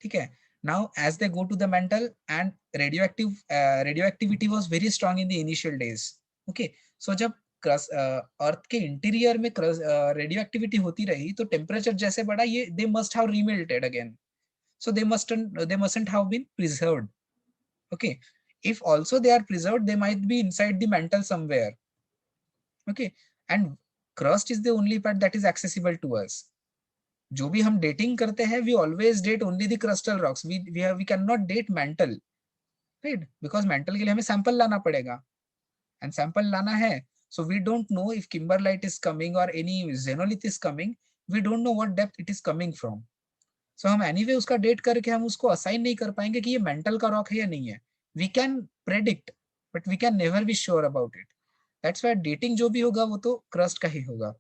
ठीक है. Now as they go to the mantle, and radioactivity was very strong in the initial days. Okay, so जब अर्थ के interior में रेडियोएक्टिविटी होती रही तो टेम्परेचर जैसे बढ़ा, ये they must have remelted again, so they mustn't have been preserved. Okay, if also they are preserved, they might be inside the mantle somewhere. Okay, and crust is the only part that is accessible to us. जो भी हम dating करते हैं, we always date only the crystal rocks. We can not date mental, right? Because mental के लिए हमें sample लाना पड़ेगा, एंड सैंपल लाना है, so we don't know if kimberlite is coming और any xenolith is coming. We don't know what depth it is coming from. So हम anyway उसका डेट करके हम उसको असाइन नहीं कर पाएंगे कि ये मेंटल का रॉक है या नहीं है. We can predict, but we can never be sure about it. That's why dating जो भी होगा वो तो क्रस्ट का ही होगा.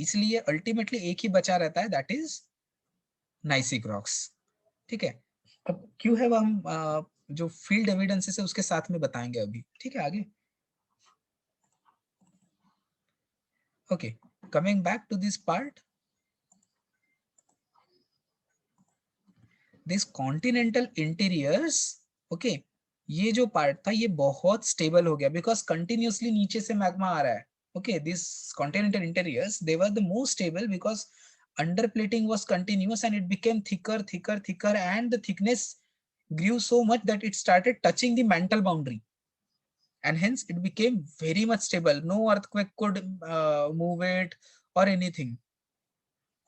इसलिए अल्टीमेटली एक ही बचा रहता है, दैट इज नाइसिक रॉक्स. ठीक है. अब क्यों है वो हम जो फील्ड एविडेंसेस है उसके साथ में बताएंगे अभी. ठीक है, आगे. Okay, coming back to this part, this continental interiors. Okay, ये जो पार्ट था ये बहुत स्टेबल हो गया बिकॉज कंटिन्यूअसली नीचे से मैग्मा आ रहा है. Okay, this continental interiors, they were the most stable because underplating was continuous and it became thicker and the thickness grew so much that it started touching the mantle boundary, and hence it became very much stable. No earthquake could move it or anything.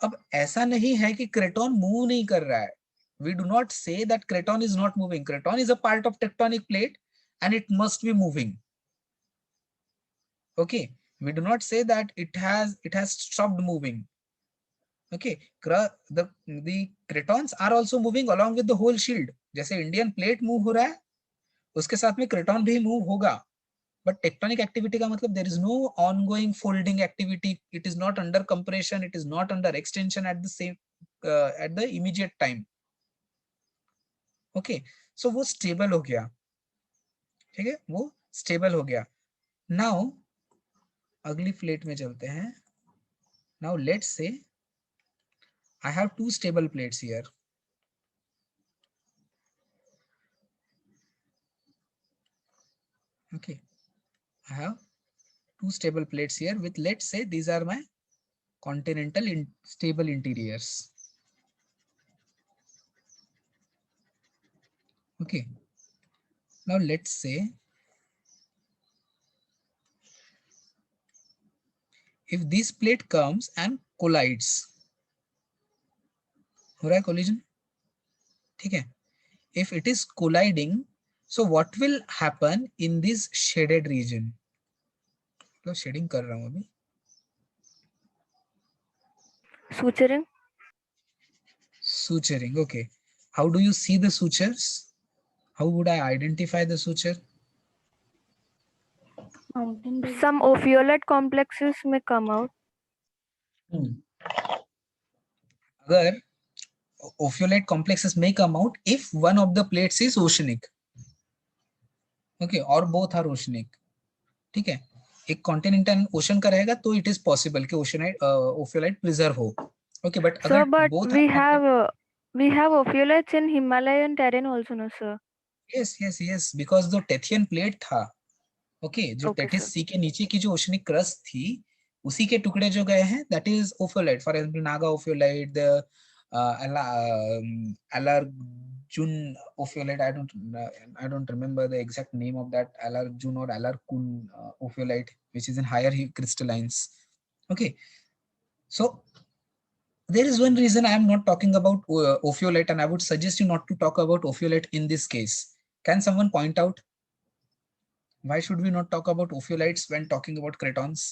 अब ऐसा नहीं है कि craton move नहीं कर रहा है. We do not say that Craton is not moving. Craton is a part of tectonic plate and it must be moving. Okay, we do not say that it has stopped moving. Okay, the cratons are also moving along with the whole shield. जैसे Indian plate move हो रहा है उसके साथ में craton भी move होगा. But tectonic activity का मतलब there is no ongoing folding activity. It is not under compression, it is not under extension at the same at the immediate time. Okay, so वो स्टेबल हो गया. ठीक है, वो स्टेबल हो गया. नाउ अगली प्लेट में चलते हैं. Now let's say I have two stable plates here. Okay, I have two stable plates here with, let's say these are my continental stable interiors. Okay, now let's say if this plate comes and collides, हो रहा है collision. ठीक है, if it is colliding, so what will happen in this shaded region? तो shading कर रहा हूं अभी. Suturing. Suturing, okay. How do you see the sutures? How would I identify the suture? Mountain ridge. Some ophiolite complexes may come out. अगर ophiolite complexes may come out if one of the plates is oceanic. Okay, or both are oceanic. ठीक है, एक continental ocean का रहेगा तो it is possible कि ओशनाइट ophiolite preserve हो. Okay, but Sir, अगर but both we have ophiolites in Himalayan terrain also, no sir? yes because जो टेथियन प्लेट था, ओके, जो Okay, टेथिस sir. सी के नीचे की जो ओशनिक क्रस्ट थी उसी के टुकड़े जो गए हैं, that is ophiolite. For example Naga ophiolite, the Alarjun ophiolite. I don't remember the exact name of that Alarjun or Alarkun ophiolite, which is in higher crystallines. Okay, so There is one reason I am not talking about ophiolite, and I would suggest you not to talk about ophiolite in this case. Can someone point out why should we not talk about ophiolites when talking about cretons?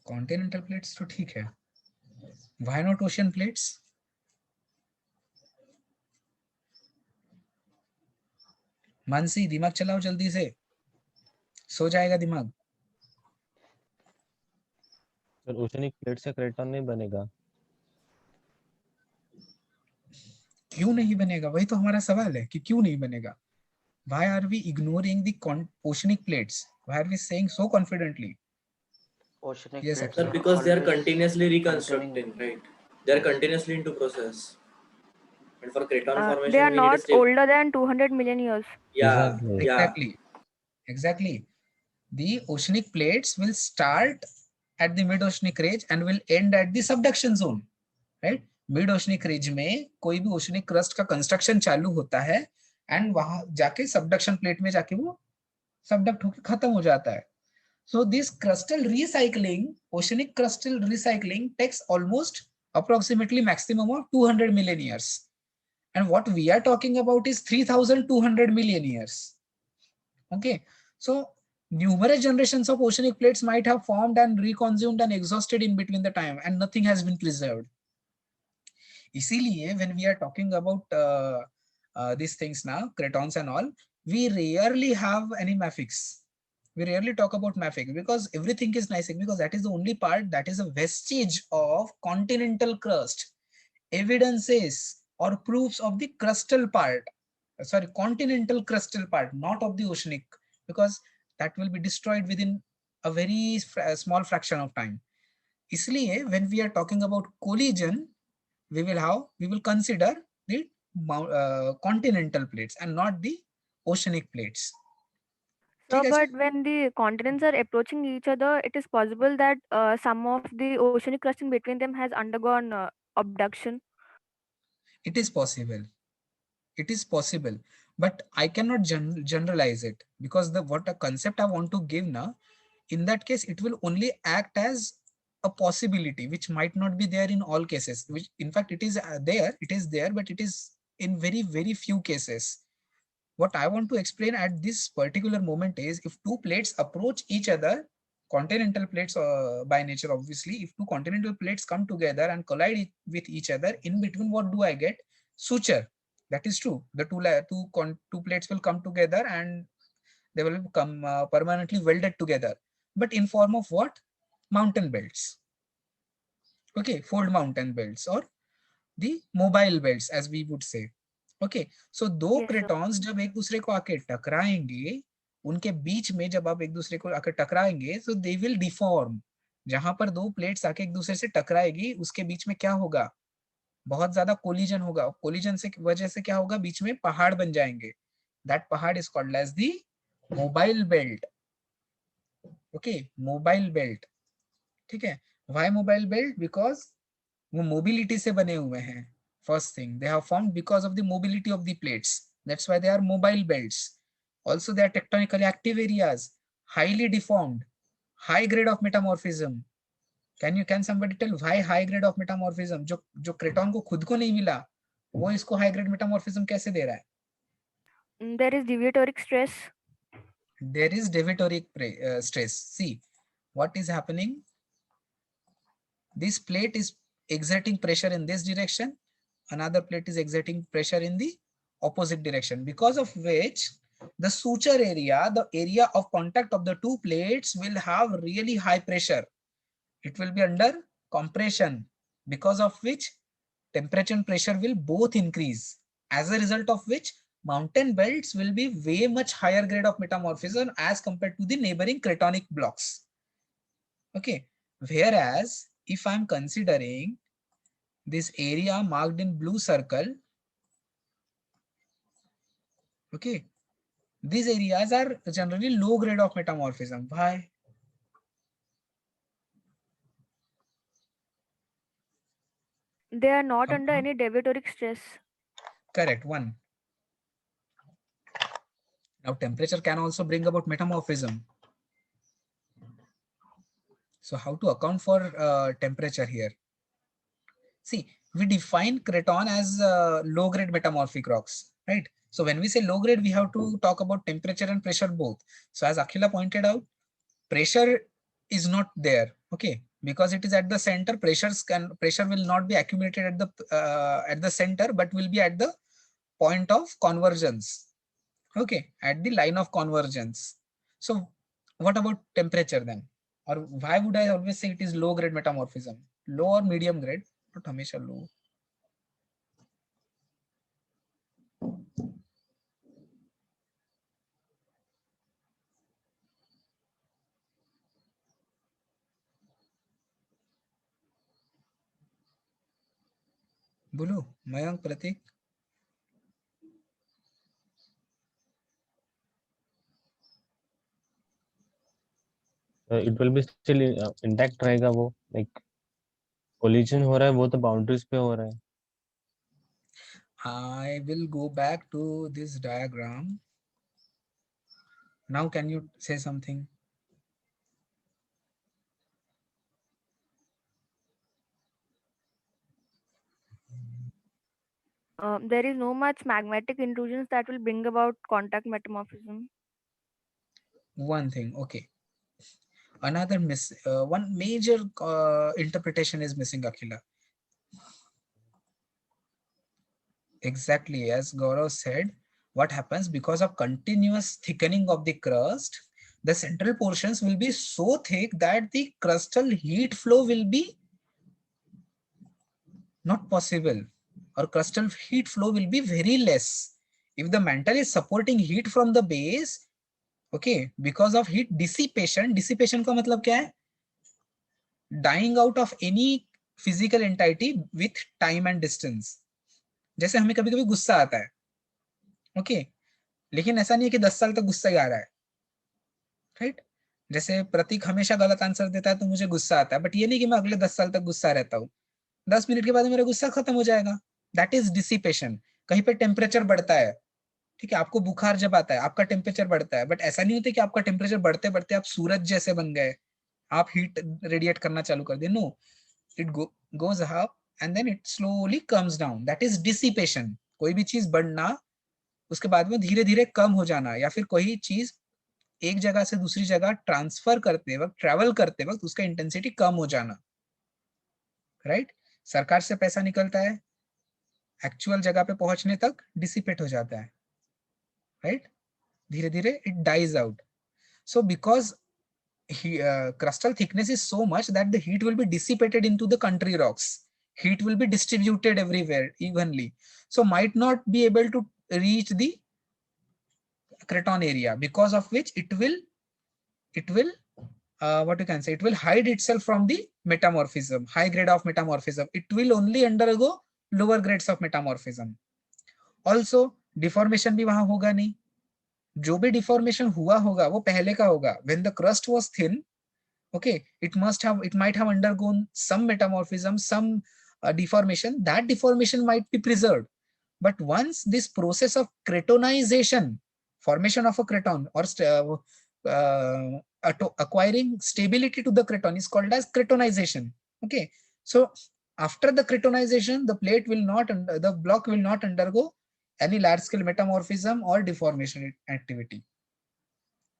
Continental plates तो ठीक है, why not ocean plates? Mansi दिमाग चलाओ जल्दी से, सो जाएगा दिमाग। Sir oceanic plate से क्रेटन नहीं बनेगा। क्यों नहीं बनेगा, वही तो हमारा सवाल है कि क्यों नहीं बनेगा। Why are we ignoring the oceanic plates? Why are we saying so confidently? Oceanic Yes, plates Sir, Akhil. are because they are always continuously containing. reconstructing, right? They are continuously into process. And for craton They formation, are we need a not stable. older than 200 million years. Yeah, Exactly. yeah. Exactly. The oceanic plates will start at the mid-oceanic ridge and will end at the subduction zone, right? Mid-oceanic ridge में कोई भी oceanic crust का construction चालू होता है and वहां जाके subduction plate में जाके वो subduct होके खत्म हो जाता है. So this crustal recycling, oceanic crustal recycling takes almost approximately maximum of 200 million years. And what we are talking about is 3,200 million years. Okay, so numerous generations of oceanic plates might have formed and reconsumed and exhausted in between the time, and nothing has been preserved. इसीलिए when we are talking about these things now, cretons and all, we rarely have any mafics. We rarely talk about mafic because everything is gneissic, because that is the only part that is a vestige of continental crust, evidences or proofs of the crustal part, sorry, continental crustal part, not of the oceanic, because that will be destroyed within a very small fraction of time. Isliye, when we are talking about collision, we will consider the continental plates and not the oceanic plates. So, ठीक है but sir? when the continents are approaching each other, it is possible that some of the oceanic crust in between them has undergone abduction. It is possible. It is possible, but I cannot generalize it, because the what a concept I want to give now, in that case, it will only act as a possibility, which might not be there in all cases, which in fact it is there, but it is in very, very few cases. What I want to explain at this particular moment is, if two plates approach each other, continental plates by nature, obviously, if two continental plates come together and collide with each other, in between, what do I get? Suture. That is true. The two plates will come together and they will become permanently welded together. But in form of what? Mountain belts. Okay, fold mountain belts or the mobile belts, as we would say. Okay, so दो Yes, sir. क्रेटॉन्स जब एक दूसरे को आके टकराएंगे, उनके बीच में जब आप एक दूसरे को आके टकराएंगे, so they will deform. जहां पर दो प्लेट्स आके एक दूसरे से टकराएगी, उसके बीच में क्या होगा? बहुत ज्यादा कोलिजन होगा. कोलिजन से वजह से क्या होगा? बीच में पहाड़ बन जाएंगे. That पहाड़ is called as the mobile belt. Okay, mobile belt. ठीक है? Why mobile belt? Because वो mobility से बने हुए हैं. First thing, they have formed because of the mobility of the plates. That's why they are mobile belts. Also, they are tectonically active areas, highly deformed, high grade of metamorphism. Can somebody tell why high grade of metamorphism? जो craton को खुद को नहीं मिला, वो इसको high grade metamorphism कैसे दे रहा है? There is deviatoric stress. There is deviatoric stress. See, what is happening? This plate is exerting pressure in this direction. Another plate is exerting pressure in the opposite direction, because of which the suture area, the area of contact of the two plates, will have really high pressure. It will be under compression, because of which temperature and pressure will both increase. As a result of which, mountain belts will be way much higher grade of metamorphism as compared to the neighboring cratonic blocks. Okay, whereas if I'm considering this area marked in blue circle, okay, these areas are generally low grade of metamorphism. Why? They are not under any deviatoric stress. Correct. One. Now temperature can also bring about metamorphism. So how to account for temperature here? See, we define Craton as low grade metamorphic rocks, right? So when we say low grade, we have to talk about temperature and pressure both. So as Akhila pointed out, pressure is not there, okay? Because it is at the center, pressure will not be accumulated at the center, but will be at the point of convergence, okay, at the line of convergence. So what about temperature then? Or why would I always say it is low grade metamorphism? Low or medium grade? Not हमेशा low. बोलो Mayank Prateek. It will be still intact रहेगा वो, like collision हो रहा है वो तो boundaries पे हो रहा है. I will go back to this diagram. Now can you say something? There is no much magmatic intrusions that will bring about contact metamorphism. One thing, okay. Another one major interpretation is missing, Akhila. Exactly as Gaurav said, what happens because of continuous thickening of the crust, the central portions will be so thick that the crustal heat flow will be not possible, or crustal heat flow will be very less. If the mantle is supporting heat from the base, okay, because of heat dissipation का मतलब क्या है? Dying out of any physical entity with time and distance. जैसे हमें कभी कभी गुस्सा आता है, ओके, लेकिन ऐसा नहीं है कि 10 साल तक गुस्सा ही आ रहा है, राइट? जैसे प्रतीक हमेशा गलत आंसर देता है तो मुझे गुस्सा आता है, बट ये नहीं कि मैं अगले 10 साल तक गुस्सा रहता हूँ. 10 मिनट के बाद मेरा गुस्सा खत्म हो जाएगा. That is dissipation. कहीं पे टेम्परेचर बढ़ता है, ठीक है, आपको बुखार जब आता है आपका टेम्परेचर बढ़ता है, बट ऐसा नहीं होता कि आपका टेम्परेचर बढ़ते बढ़ते आप सूरज जैसे बन गए, आप हीट रेडिएट करना चालू कर दिए. No, it goes up and then it slowly comes down. That is dissipation. कोई भी चीज बढ़ना, उसके बाद में धीरे धीरे कम हो जाना, या फिर कोई चीज एक जगह से दूसरी जगह ट्रांसफर करते वक्त, ट्रेवल करते वक्त उसका इंटेंसिटी कम हो जाना, राइट? सरकार से पैसा निकलता है, एक्चुअल जगह पे पहुंचने तक डिसिपेट हो जाता है, राइट? धीरे धीरे it dies out. So because crustal thickness is so much that the heat will be dissipated into the country rocks. Heat will be distributed everywhere evenly, so might not be able to reach the Craton area, because of which it will what you can say, it will hide itself from the metamorphism, high grade of metamorphism. It will only undergo lower grades of metamorphism. Also deformation भी वहां होगा नहीं. जो भी deformation हुआ होगा वो पहले का होगा. When the crust was thin, okay, it might have undergone some metamorphism, some deformation. That deformation might be preserved, but once this process of cratonization, formation of a craton, or acquiring stability to the craton, is called as cratonization. Okay, so after the cratonization, the block will not undergo any large scale metamorphism or deformation activity.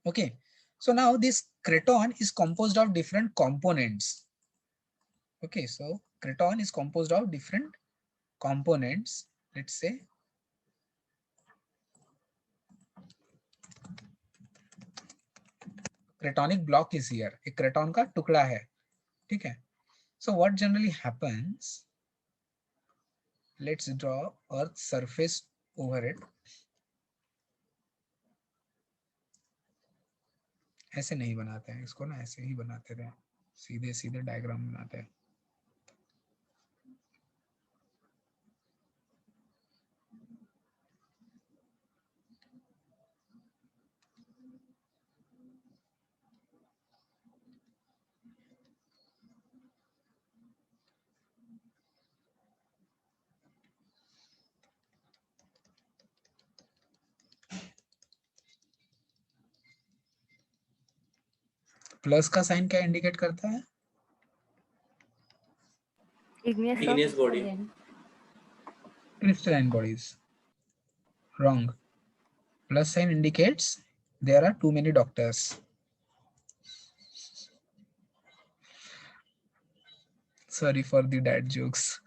Okay, so now this craton is composed of different components. Okay, so craton is composed of different components. Let's say cratonic block is here. एक craton का टुकड़ा है, ठीक है? So what generally happens? Let's draw Earth's surface over it. ऐसे नहीं बनाते हैं इसको ना, ऐसे ही बनाते थे, सीधे सीधे डायग्राम बनाते हैं. प्लस का साइन क्या इंडिकेट करता है? Igneous rock. Igneous body. Again. Crystalline bodies. Wrong. Plus sign indicates there are too many doctors. Sorry for the dad jokes.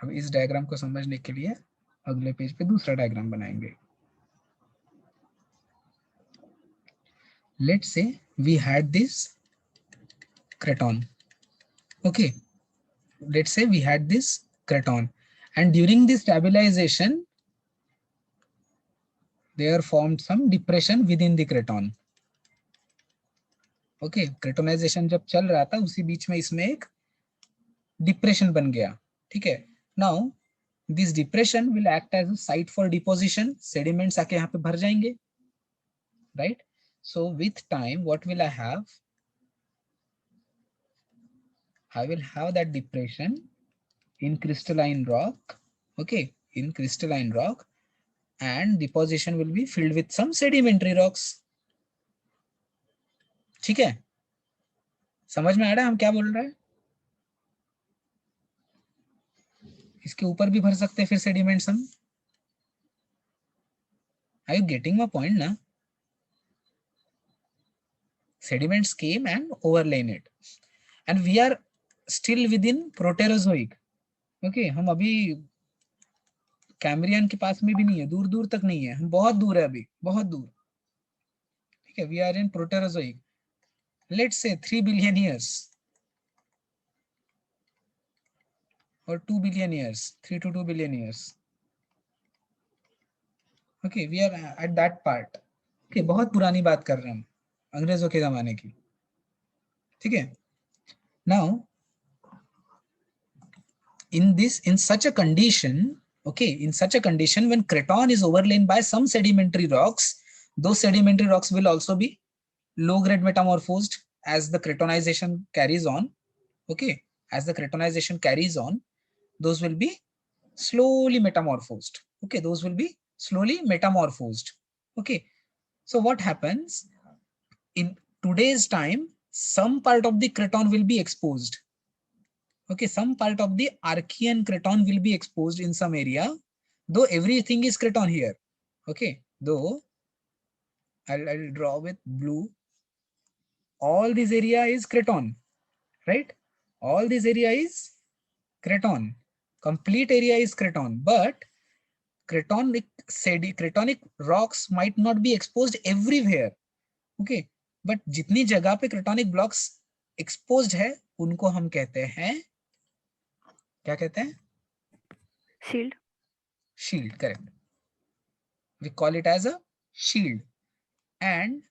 अब इस डायग्राम को समझने के लिए अगले पेज पे दूसरा डायग्राम बनाएंगे. Let's say we had this craton. Okay. Let's say we had this craton, and during this stabilization, there formed some depression within the craton. Okay, cratonization जब चल रहा था उसी बीच में इसमें एक depression बन गया. ठीक है. Now this depression will act as a site for deposition. Sediments आके यहाँ पे भर जाएंगे. Right? So with time, what will I have? I will have that depression in crystalline rock. Okay, in crystalline rock, and deposition will be filled with some sedimentary rocks. ठीक है, समझ में आ रहा है हम क्या बोल रहे हैं? इसके ऊपर भी भर सकते हैं फिर सेडिमेंट्स हम. Are you getting my point ना? Sediments came and overlain it, and we are still within Proterozoic. Okay, हम अभी कैम्ब्रियन के पास में भी नहीं है, दूर दूर तक नहीं है, हम बहुत दूर है अभी, बहुत दूर. ठीक है, we are in Proterozoic. Let's say 3 billion years or 2 billion years, 3 to 2 billion years. Okay, we are at that part. Okay, बहुत पुरानी बात कर रहे हैं हम, अंग्रेजों के जमाने की. ठीक है. Now in such a condition, okay, in such a condition, when craton is overlain by some sedimentary rocks, those sedimentary rocks will also be low grade metamorphosed as the cratonization carries on. Okay, as the cratonization carries on, those will be slowly metamorphosed. Okay, those will be slowly metamorphosed. Okay, so what happens in today's time? Some part of the craton will be exposed. Okay, some part of the Archean craton will be exposed in some area, though everything is craton here. Okay, though I'll draw with blue. All this area is craton, right? All this area is craton. Complete area is craton, but cratonic rocks might not be exposed everywhere. Okay, but जितनी जगह पे cratonic blocks exposed है, उनको हम कहते हैं, क्या कहते हैं? Shield. Shield, correct. We call it as a shield. And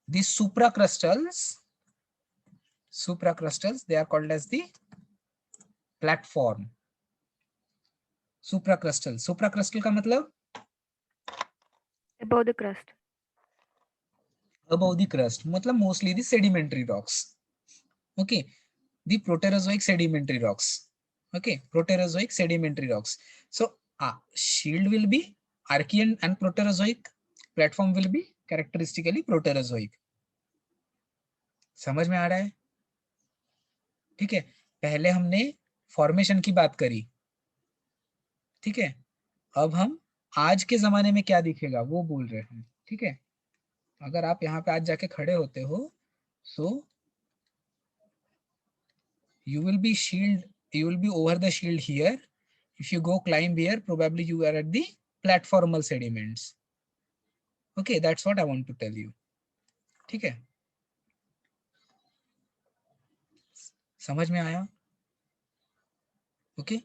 these supracrustals, they are called as the platform. Supracrustal का मतलब Above the crust. Above the crust, मतलब mostly the sedimentary rocks. Okay, the Proterozoic sedimentary rocks. Okay, Proterozoic sedimentary rocks. So shield will be Archean and Proterozoic. Platform will be characteristically Proterozoic. समझ में आ रहा है? ठीक है, पहले हमने formation की बात करी. ठीक है, अब हम आज के जमाने में क्या दिखेगा वो बोल रहे हैं. ठीक है, अगर आप यहाँ पे आज जाके खड़े होते हो, so you will be over the shield here. If you go climb here, probably you are at the platformal sediments. Okay, that's what I want to tell you. ठीक है, समझ में आया? ओके,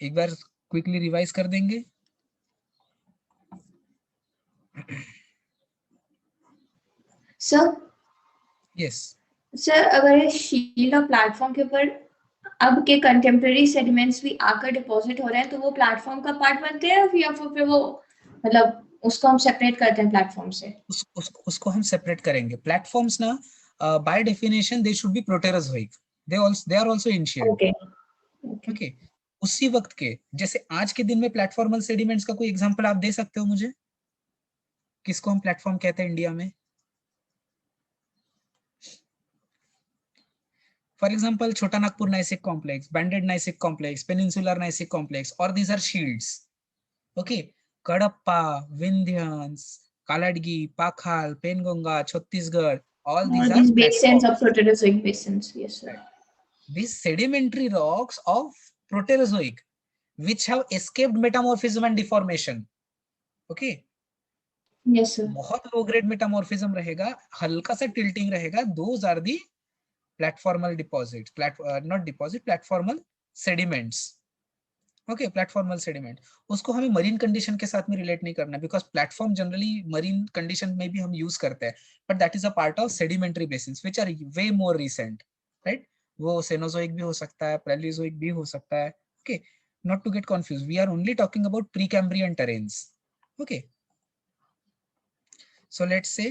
एक बार क्विकली रिवाइज कर देंगे. Sir yes, sir अगर shield और प्लेटफॉर्म के ऊपर अब के कंटेम्प्रेरी सेडिमेंट्स भी आकर डिपॉजिट हो रहे हैं, तो वो प्लेटफॉर्म का पार्ट बनते हैं या फिर वो मतलब उसको हम सेपरेट करते हैं प्लेटफॉर्म से? उसको हम सेपरेट करेंगे. प्लेटफॉर्म्स ना by definition they should be Proterozoic. They are also in shield. Okay. Okay. Okay उसी वक्त के, जैसे आज के दिन में प्लेटफॉर्मल सेडिमेंट्स का कोई एग्जांपल आप दे सकते हो मुझे? किसको हम प्लेटफॉर्म कहते हैं इंडिया में? For example Chota Nagpur gneissic complex, banded gneissic complex, peninsular gneissic complex, और these are shields. Okay Cuddapah, Vindhyans, Kaladgi, Pakhal, Penganga, Chhattisgarh, all All these are these basins of platforms. Proterozoic basins. Yes, sir. Right. These sedimentary rocks of Proterozoic which have escaped metamorphism and deformation. Okay. Yes, sir. बहुत low grade metamorphism रहेगा, हल्का सा tilting रहेगा. Those are the platformal deposits, not deposit, platformal sediments. Okay platformal sediment. उसको हमें marine condition के साथ में रिलेट नहीं करना, because platform generally marine condition में भी हम यूज करते हैं, but that is a part of sedimentary basins which are way more recent, right? वो सेनोजोइक भी हो सकता है, पैलियोजोइक भी हो सकता है. Okay not to get confuse, we are only talking about Precambrian terrains. Okay so let's say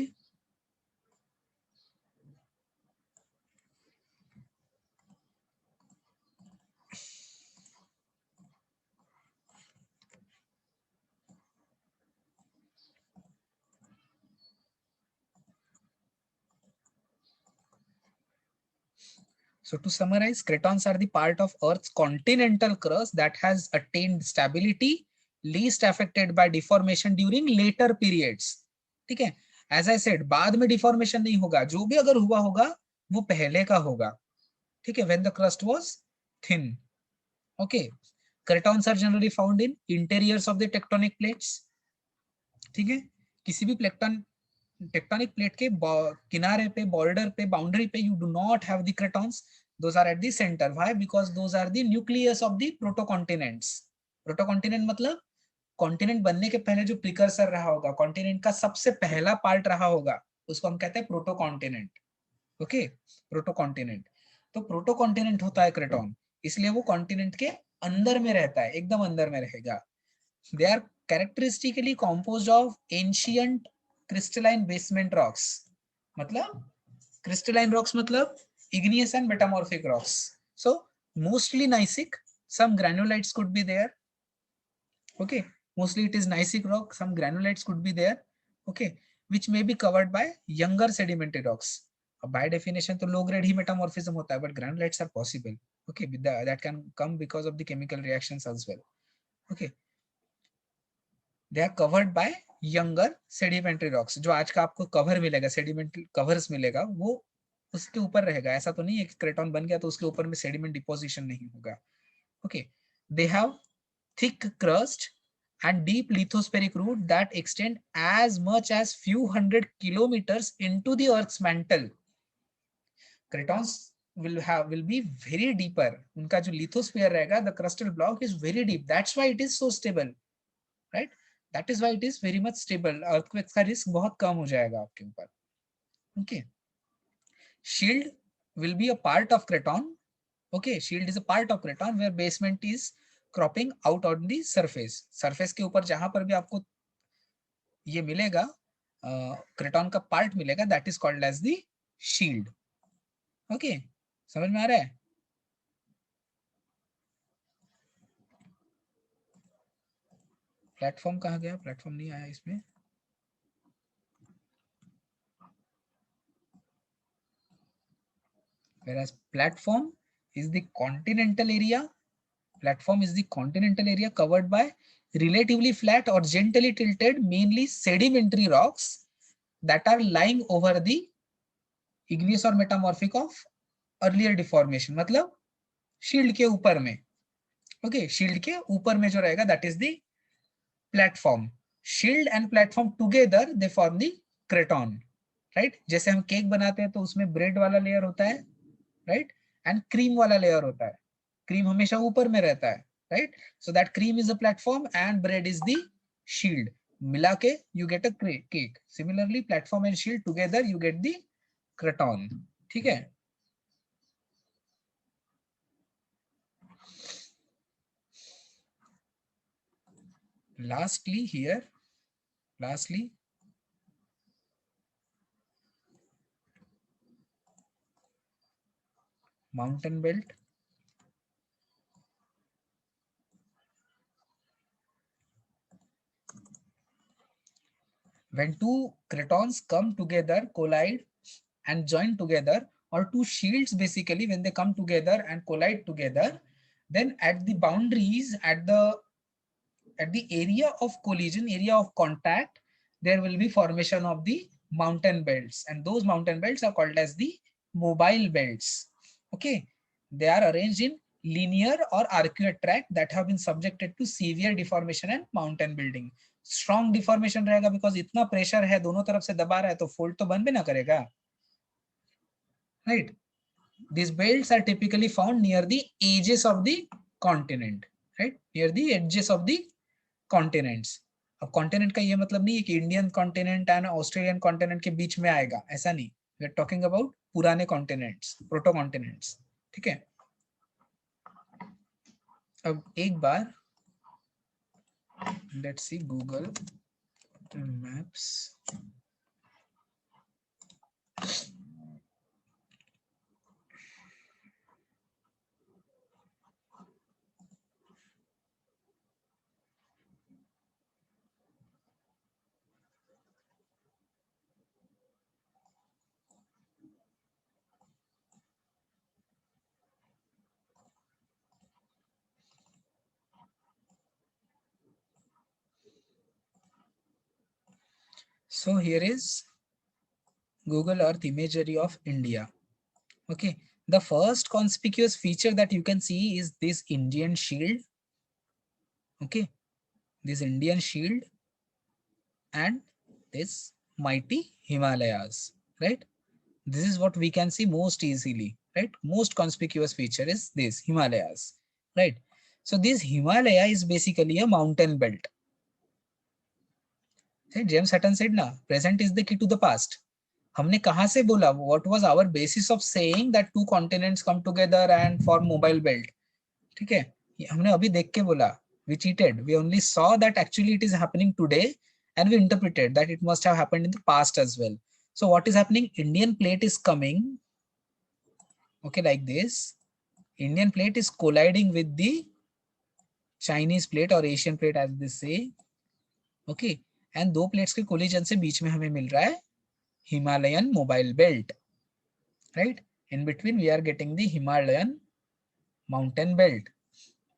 so to summarize, cratons are the part of Earth's continental crust that has attained stability, least affected by deformation during later periods. ठीक है, as I said, बाद में deformation नहीं होगा, जो भी अगर हुआ होगा वो पहले का होगा. ठीक है, when the crust was thin. Okay, cratons are generally found in interiors of the tectonic plates. ठीक है, किसी भी टेक्टोनिक प्लेट के किनारे पे, बॉर्डर पे, बाउंड्री पे you do not have the cratons. Those are at the centre. Why? Because those are the nucleus of the protocontinents. Protocontinent मतलब कॉन्टिनेंट बनने के पहले जो प्रिकर्सर रहा होगा, कॉन्टिनेंट का सबसे पहला पार्ट रहा होगा, उसको हम कहते हैं प्रोटोकॉन्टिनेंट. ओके प्रोटोकॉन्टिनेंट. तो प्रोटोकॉन्टिनेंट होता है क्रेटॉन, इसलिए वो कॉन्टिनेंट के अंदर में रहता है, एकदम अंदर में रहेगा. They are characteristically composed of ancient crystalline basement rocks. मतलब crystalline rocks मतलब igneous and metamorphic rocks. So mostly gneissic, some granulites could be there. Okay, mostly it is gneissic rock, some granulites could be there. Okay, which may be covered by younger sedimentary rocks. By definition तो low grade ही metamorphism होता है, but granulites are possible. Okay, that can come because of the chemical reactions as well. Okay, they are covered by younger sedimentary rocks. जो आज का आपको cover मिलेगा, sedimentary covers मिलेगा, वो उसके ऊपर रहेगा. ऐसा तो नहीं है कि क्रेटॉन बन गया तो उसके ऊपर में सेडिमेंट डिपोजिशन नहीं होगा. Okay they have thick crust and deep lithospheric root that extend as much as few hundred kilometers into the earth's mantle. Cretons will be very deeper. उनका जो lithosphere रहेगा, the crustal block is very deep. That's why it is so stable, right? That is why it is very much stable. Earthquakes का risk बहुत कम हो जाएगा आपके ऊपर. Okay. Shield will be a part of craton. Okay, shield is a part of craton where basement is cropping out on the surface. Surface के ऊपर जहां पर भी आपको ये मिलेगा, क्रेटॉन का पार्ट मिलेगा, that is called as the shield. Okay, समझ में आ रहा है? प्लेटफॉर्म कहाँ गया? प्लेटफॉर्म नहीं आया इसमें. Whereas platform is the continental area. Platform is the continental area covered by relatively flat or gently tilted, mainly sedimentary rocks that are lying over the igneous or metamorphic of earlier deformation. मतलब shield के ऊपर में. Okay shield के ऊपर में जो रहेगा that is the platform. Shield and platform together they form the craton. Right जैसे हम केक बनाते हैं तो उसमें ब्रेड वाला लेयर होता है, राइट, एंड क्रीम वाला लेयर होता है. क्रीम हमेशा ऊपर में रहता है, right. So that cream is a platform and bread is the shield. मिला के you get a cake. Similarly platform and shield together you get the craton. ठीक है. Lastly here, mountain belt. when two cratons come together, collide and join together, or two shields basically when they come together and collide together, then at the boundaries, at the area of collision, area of contact, there will be formation of the mountain belts, and those mountain belts are called as the mobile belts. Okay, they are arranged in linear or arcuate track that have been subjected to severe deformation and mountain building. Strong deformation रहेगा because इतना pressure है, दोनों तरफ से दबा रहा है, तो फोल्ड तो बन भी ना करेगा, right. These belts are typically found near the edges of the continent, right? Near the edges of the continents. अब कॉन्टिनेंट का ये मतलब नहीं है कि Indian continent and Australian continent के बीच में आएगा, ऐसा नहीं. वी आर टॉकिंग अबाउट पुराने कॉन्टिनेंट्स, प्रोटो कॉन्टिनेंट्स. ठीक है. अब एक बार let's see Google maps. So here is Google Earth imagery of India. Okay, the first conspicuous feature that you can see is this Indian shield. Okay, this Indian shield and this mighty Himalayas, right? This is what we can see most easily, right? Most conspicuous feature is this Himalayas, right? So this Himalaya is basically a mountain belt. James Hutton said na, present is the key to the past. हमने कहाँ से बोला? What was our basis of saying that two continents come together and form mobile belt? ठीक है, हमने अभी देख के बोला. We cheated. We only saw that actually it is happening today, and we interpreted that it must have happened in the past as well. So what is happening? Indian plate is coming. Okay, like this. Indian plate is colliding with the Chinese plate or Asian plate as they say. Okay, and दो plates के collision से बीच में हमें मिल रहा है Himalayan mobile belt, right? In between we are getting the Himalayan mountain belt,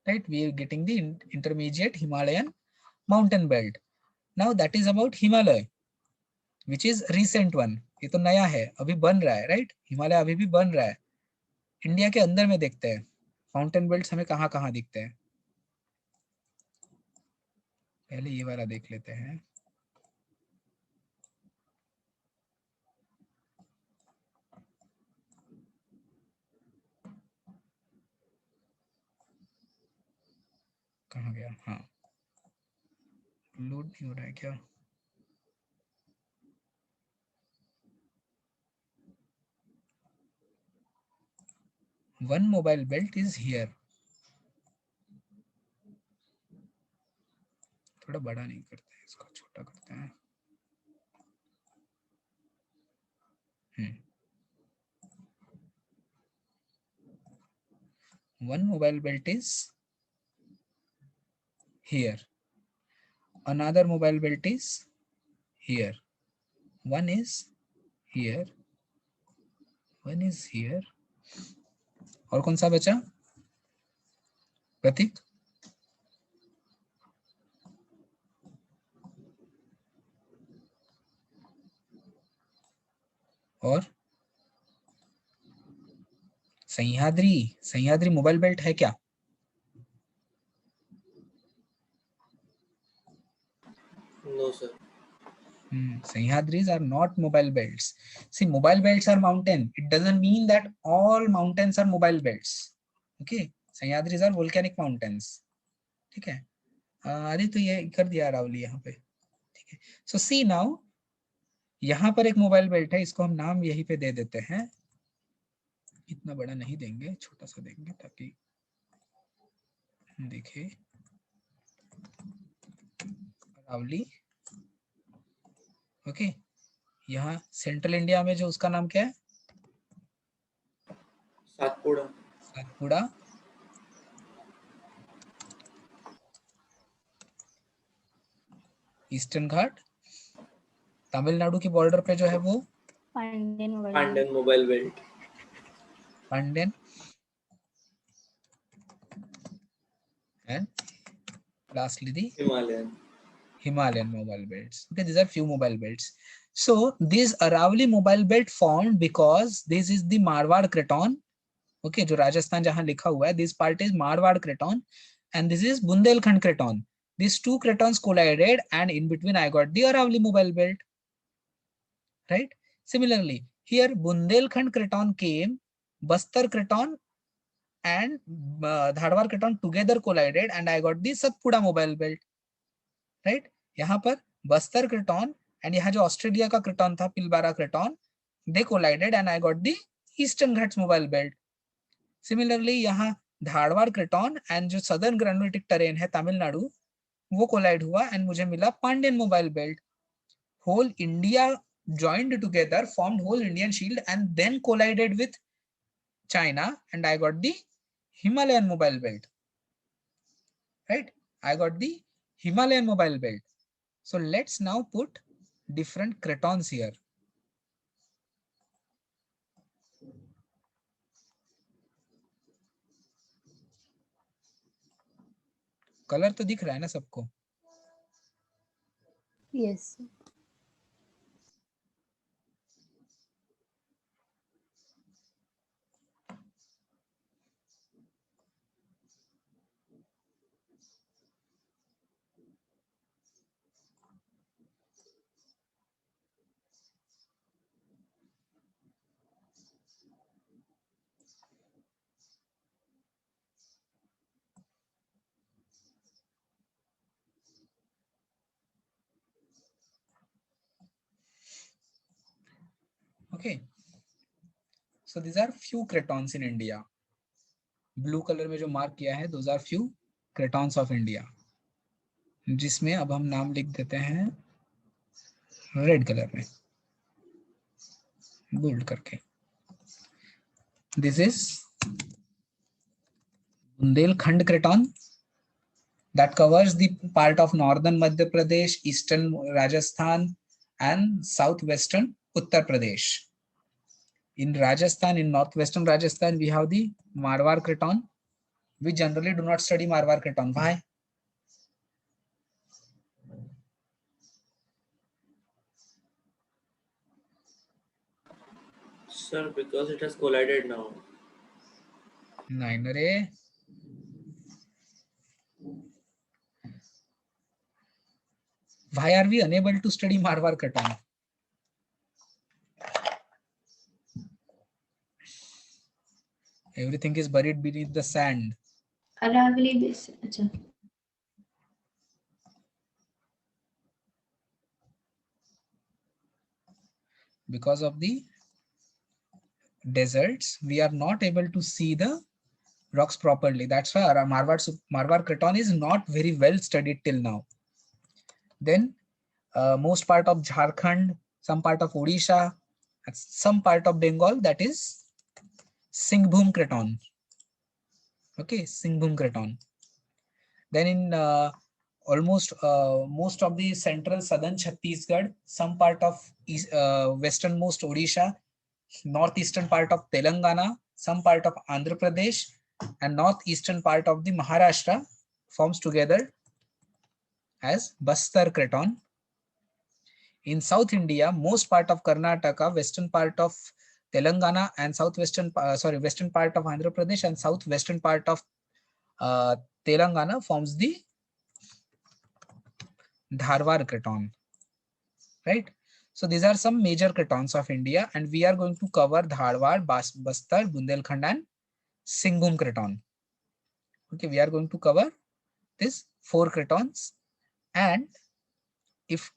right? We are getting the intermediate Himalayan mountain belt. Now that is about Himalaya, which is recent one. ये तो नया है, अभी बन रहा है, right? Himalaya अभी भी बन रहा है. इंडिया के अंदर में देखते हैं माउंटेन बेल्ट्स हमें कहाँ कहाँ दिखते हैं. पहले ये वाला देख लेते हैं. कहाँ गया? हाँ, लोड नहीं हो रहा है क्या? One mobile belt is here. थोड़ा बड़ा नहीं करते हैं, इसको छोटा करते हैं. One mobile belt is here. Another mobile belt is here. One is here. One is here. और कौन सा बचा? प्रतीक? और सह्याद्री. सह्याद्री मोबाइल बेल्ट है क्या? No, sir. Sahyadris are not mobile belts. See, mobile belts are mountain. It doesn't mean that all mountains are mobile belts. Okay, Sahyadris are volcanic mountains. ठीक है. अरे तो ये कर दिया रावली यहाँ पे. ठीक है. So see now, यहाँ पर एक मोबाइल बेल्ट है, इसको हम नाम यहीं पे दे देते हैं. इतना बड़ा नहीं देंगे, छोटा सा देंगे ताकि देखिए. रावली. ओके, यहाँ सेंट्रल इंडिया में जो उसका नाम क्या है? सातपुड़ा. सातपुड़ा. ईस्टर्न घाट. तमिलनाडु की बॉर्डर पे जो है वो Pandian mobile. Pandan mobile belt. Pandian and lastly the Himalayan mobile belts. Okay, these are few mobile belts. So this Aravalli mobile belt formed because this is the Marwar Craton. Okay, जो राजस्थान जहाँ लिखा हुआ है, this part is Marwar Craton and this is Bundelkhand Craton. These two cratons collided and in between I got the Aravalli mobile belt. Right? Similarly, here Bundelkhand Craton came, Bastar Craton and Dharwar Craton together collided and I got the Satpura mobile belt. Right? यहाँ पर Bastar craton and यहाँ जो Australia का craton था Pilbara craton, they collided and I got the Eastern Ghats mobile belt. Similarly यहाँ Dharwad craton and जो southern granulitic terrain है तमिलनाडु वो कोलाइड हुआ एंड मुझे मिला Pandyan mobile belt. Whole India joined together, formed whole Indian shield and then collided with China and I got the Himalayan mobile belt. Right? I got the Himalayan mobile belt. So let's now put different cratons here. Colour तो दिख रहा है ना सबको? Yes. Okay. So these are few cratons in India. Blue colour में जो mark किया है those are few cratons of India. जिसमें अब हम नाम लिख देते हैं रेड कलर में बोल्ड करके. This is Bundelkhand Craton that covers the part of northern Madhya Pradesh, eastern Rajasthan and southwestern Uttar Pradesh. In Rajasthan, in northwestern Rajasthan, we have the Marwar Craton. We generally do not study Marwar Craton. Why? Sir, because it has collided now. Nine array. Why are we unable to study Marwar Craton? Everything is buried beneath the sand. Aravalli Basin. अच्छा. Because of the deserts, we are not able to see the rocks properly. That's why our Marwar Craton is not very well studied till now. Then most part of Jharkhand, some part of Odisha, and some part of Bengal, that is Singhbhum Craton. Okay, Singhbhum Craton. Then in almost most of the central southern Chhattisgarh, some part of westernmost Odisha, northeastern part of Telangana, some part of Andhra Pradesh, and northeastern part of the Maharashtra forms together as Bastar Craton. In South India, most part of Karnataka, western part of Telangana, and western part of Andhra Pradesh and southwestern part of Telangana forms the Dharwar Craton. Right? So these are some major cratons of India, and we are going to cover Dharwar, Bastar, Bundelkhand, and Singhbhum Craton. Okay, we are going to cover these 4 cratons, and if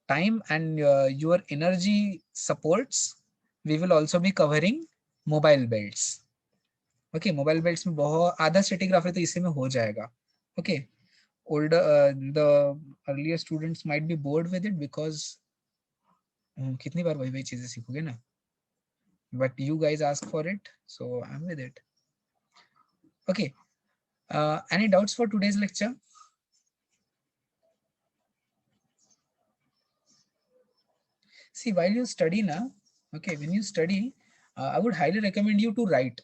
time and your energy supports, we will also be covering mobile belts. Okay, mobile belts में बहुत आधा stratigraphy तो इसी में हो जाएगा. Okay, older the earlier students might be bored with it because कितनी बार वही चीजें सीखोगे ना. But you guys ask for it, so I'm with it. Okay, any doubts for today's lecture? See, while you study na, okay, when you study, I would highly recommend you to write.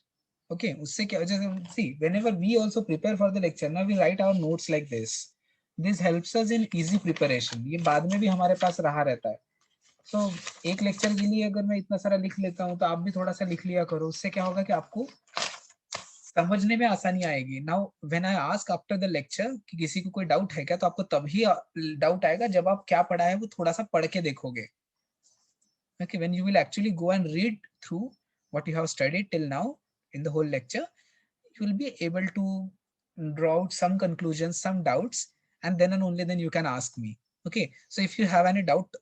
Okay, उससे क्या, जैसे see, whenever we also prepare for the lecture, now we write our notes like this. This helps us in easy preparation. ये बाद में भी हमारे पास रहा रहता है. So एक लेक्चर के लिए अगर मैं इतना सारा लिख लेता हूँ, तो आप भी थोड़ा सा लिख लिया करो. उससे क्या होगा कि आपको समझने में आसानी आएगी. Now when I ask after the lecture कि किसी को कोई डाउट है क्या, तो आपको तभी डाउट आएगा जब आप क्या पढ़ा है वो थोड़ा सा पढ़ के देखोगे. Okay, when you will actually go and read through what you have studied till now in the whole lecture, you will be able to draw out some conclusions, some doubts, and then and only then you can ask me. Okay, so if you have any doubt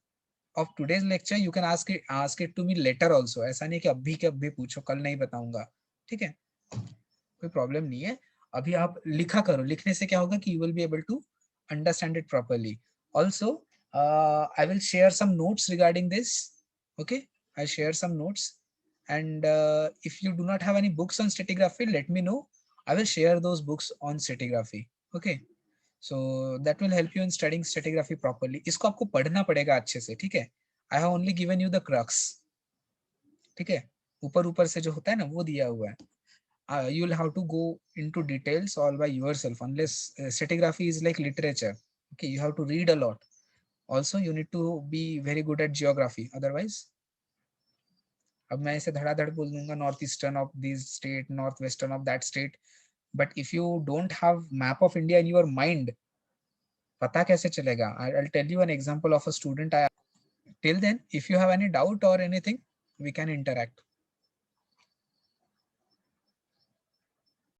of today's lecture, you can ask it to me later also. ऐसा नहीं कि अभी के अभी पूछो, कल नहीं बताऊंगा. ठीक है, कोई प्रॉब्लम नहीं है. अभी आप लिखा करो. लिखने से क्या होगा कि you will be able to understand it properly. Also, I will share some notes regarding this. Okay, I share some notes, and if you do not have any books on stratigraphy, let me know. I will share those books on stratigraphy. Okay, so that will help you in studying stratigraphy properly. इसको आपको पढ़ना पड़ेगा अच्छे से. ठीक है, I have only given you the crux. ठीक है, ऊपर से जो होता है ना वो दिया हुआ है. You will have to go into details all by yourself, unless stratigraphy is like literature. Okay, you have to read a lot. Also, you need to be very good at geography. Otherwise, अब मैं ऐसे धड़ाधड़ बोल दूंगा north eastern of this state, north western of that state, but if you don't have map of India in your mind, पता कैसे चलेगा? I'll tell you an example of a student. Till then, if you have any doubt or anything, we can interact.